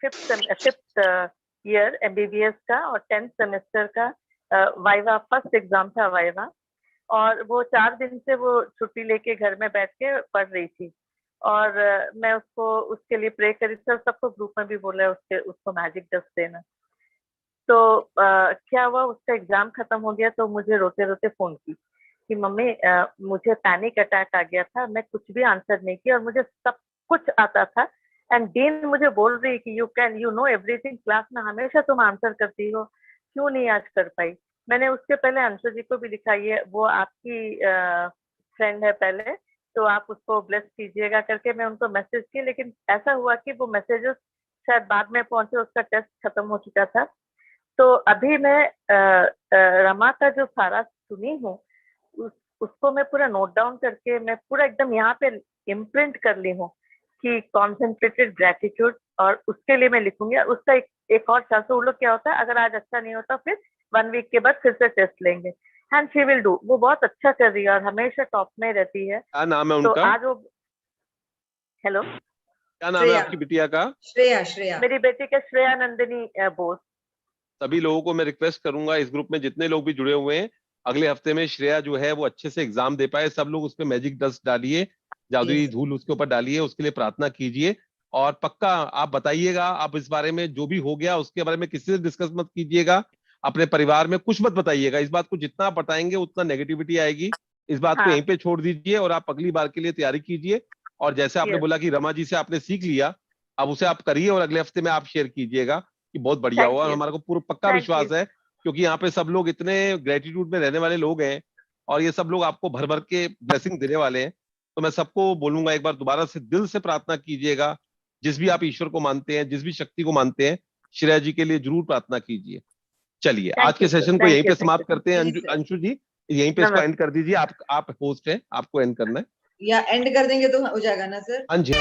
फिफ्थ ईयर MBBS का और 10th सेमेस्टर का वाइवा, फर्स्ट एग्जाम था वाइवा। और वो 4 दिन से वो छुट्टी लेके घर में बैठ के पढ़ रही थी। और मैं उसको उसके लिए प्रे करी थी और सबको ग्रुप में भी बोला उसको मैजिक डस्ट देना। तो क्या हुआ, उसका एग्जाम खत्म हो गया तो मुझे रोते रोते फोन की कि मम्मी मुझे पैनिक अटैक आ गया था, मैं कुछ भी आंसर नहीं किया और मुझे सब कुछ आता था। एंड डीन मुझे बोल रही कि यू नो एवरीथिंग, क्लास में हमेशा तुम आंसर करती हो, क्यों नहीं आज कर पाई। मैंने उसके पहले अंशु जी को भी लिखा, ये वो आपकी फ्रेंड है पहले, तो आप उसको ब्लेस कीजिएगा करके मैं उनको मैसेज की। लेकिन ऐसा हुआ कि वो मैसेजेस शायद बाद में पहुंचे, उसका टेस्ट खत्म हो चुका था। तो अभी मैं रमा का जो सारा सुनी हूँ उसको मैं पूरा नोट डाउन करके मैं पूरा एकदम यहाँ पे इम्प्रिंट कर ली हूँ कि कॉन्सेंट्रेटेड ग्रेटिट्यूड, और उसके लिए मैं लिखूंगी। उसका एक और चांस, वो लोग क्या होता है, अगर आज अच्छा नहीं होता फिर 1 वीक के बाद फिर से टेस्ट लेंगे। And she will do. वो बहुत अच्छा कर रही है और हमेशा टॉप में रहती है। क्या नाम है तो उनका? आज वो, हेलो, क्या नाम है श्रेया। आपकी बिटिया का? श्रेया। मेरी बेटी का श्रेया नंदिनी बोस। सभी लोगों को मैं रिक्वेस्ट करूंगा, इस ग्रुप में जितने लोग भी जुड़े हुए हैं, अगले हफ्ते में श्रेया जो है वो अच्छे से एग्जाम दे पाए। सब लोग उस पर मैजिक डस्ट डालिए, जादुई धूल उसके ऊपर डालिए, उसके लिए प्रार्थना कीजिए। और पक्का आप बताइएगा, आप इस बारे में जो भी हो गया उसके बारे में किसी से डिस्कस मत कीजिएगा, अपने परिवार में कुछ मत बताइएगा। इस बात को जितना आप बताएंगे उतना नेगेटिविटी आएगी। इस बात को हाँ, यहीं पे छोड़ दीजिए और आप अगली बार के लिए तैयारी कीजिए। और जैसे आपने यस, बोला कि रमा जी से आपने सीख लिया, अब उसे आप करिए और अगले हफ्ते में आप शेयर कीजिएगा कि बहुत बढ़िया थैंक हुआ। और यू, हमारा को पूरा पक्का थैंक विश्वास यू। है, क्योंकि यहाँ पे सब लोग इतने ग्रेटिट्यूड में रहने वाले लोग हैं और ये सब लोग आपको भर भर के ब्लेसिंग देने वाले हैं। तो मैं सबको बोलूंगा, एक बार दोबारा से दिल से प्रार्थना कीजिएगा, जिस भी आप ईश्वर को मानते हैं, जिस भी शक्ति को मानते हैं, श्रेया जी के लिए जरूर प्रार्थना कीजिए। चलिए आज थैंक के यू सर, सेशन को थैंक यहीं यू, पे थैंक यू। समाप्त करते हैं। जी सर। अंशु जी यहीं पे इसको एंड नमस्ते। कर दीजिए। आप होस्ट हैं, आपको एंड करना है। या एंड कर देंगे तो हो जाएगा ना सर? हाँ जी।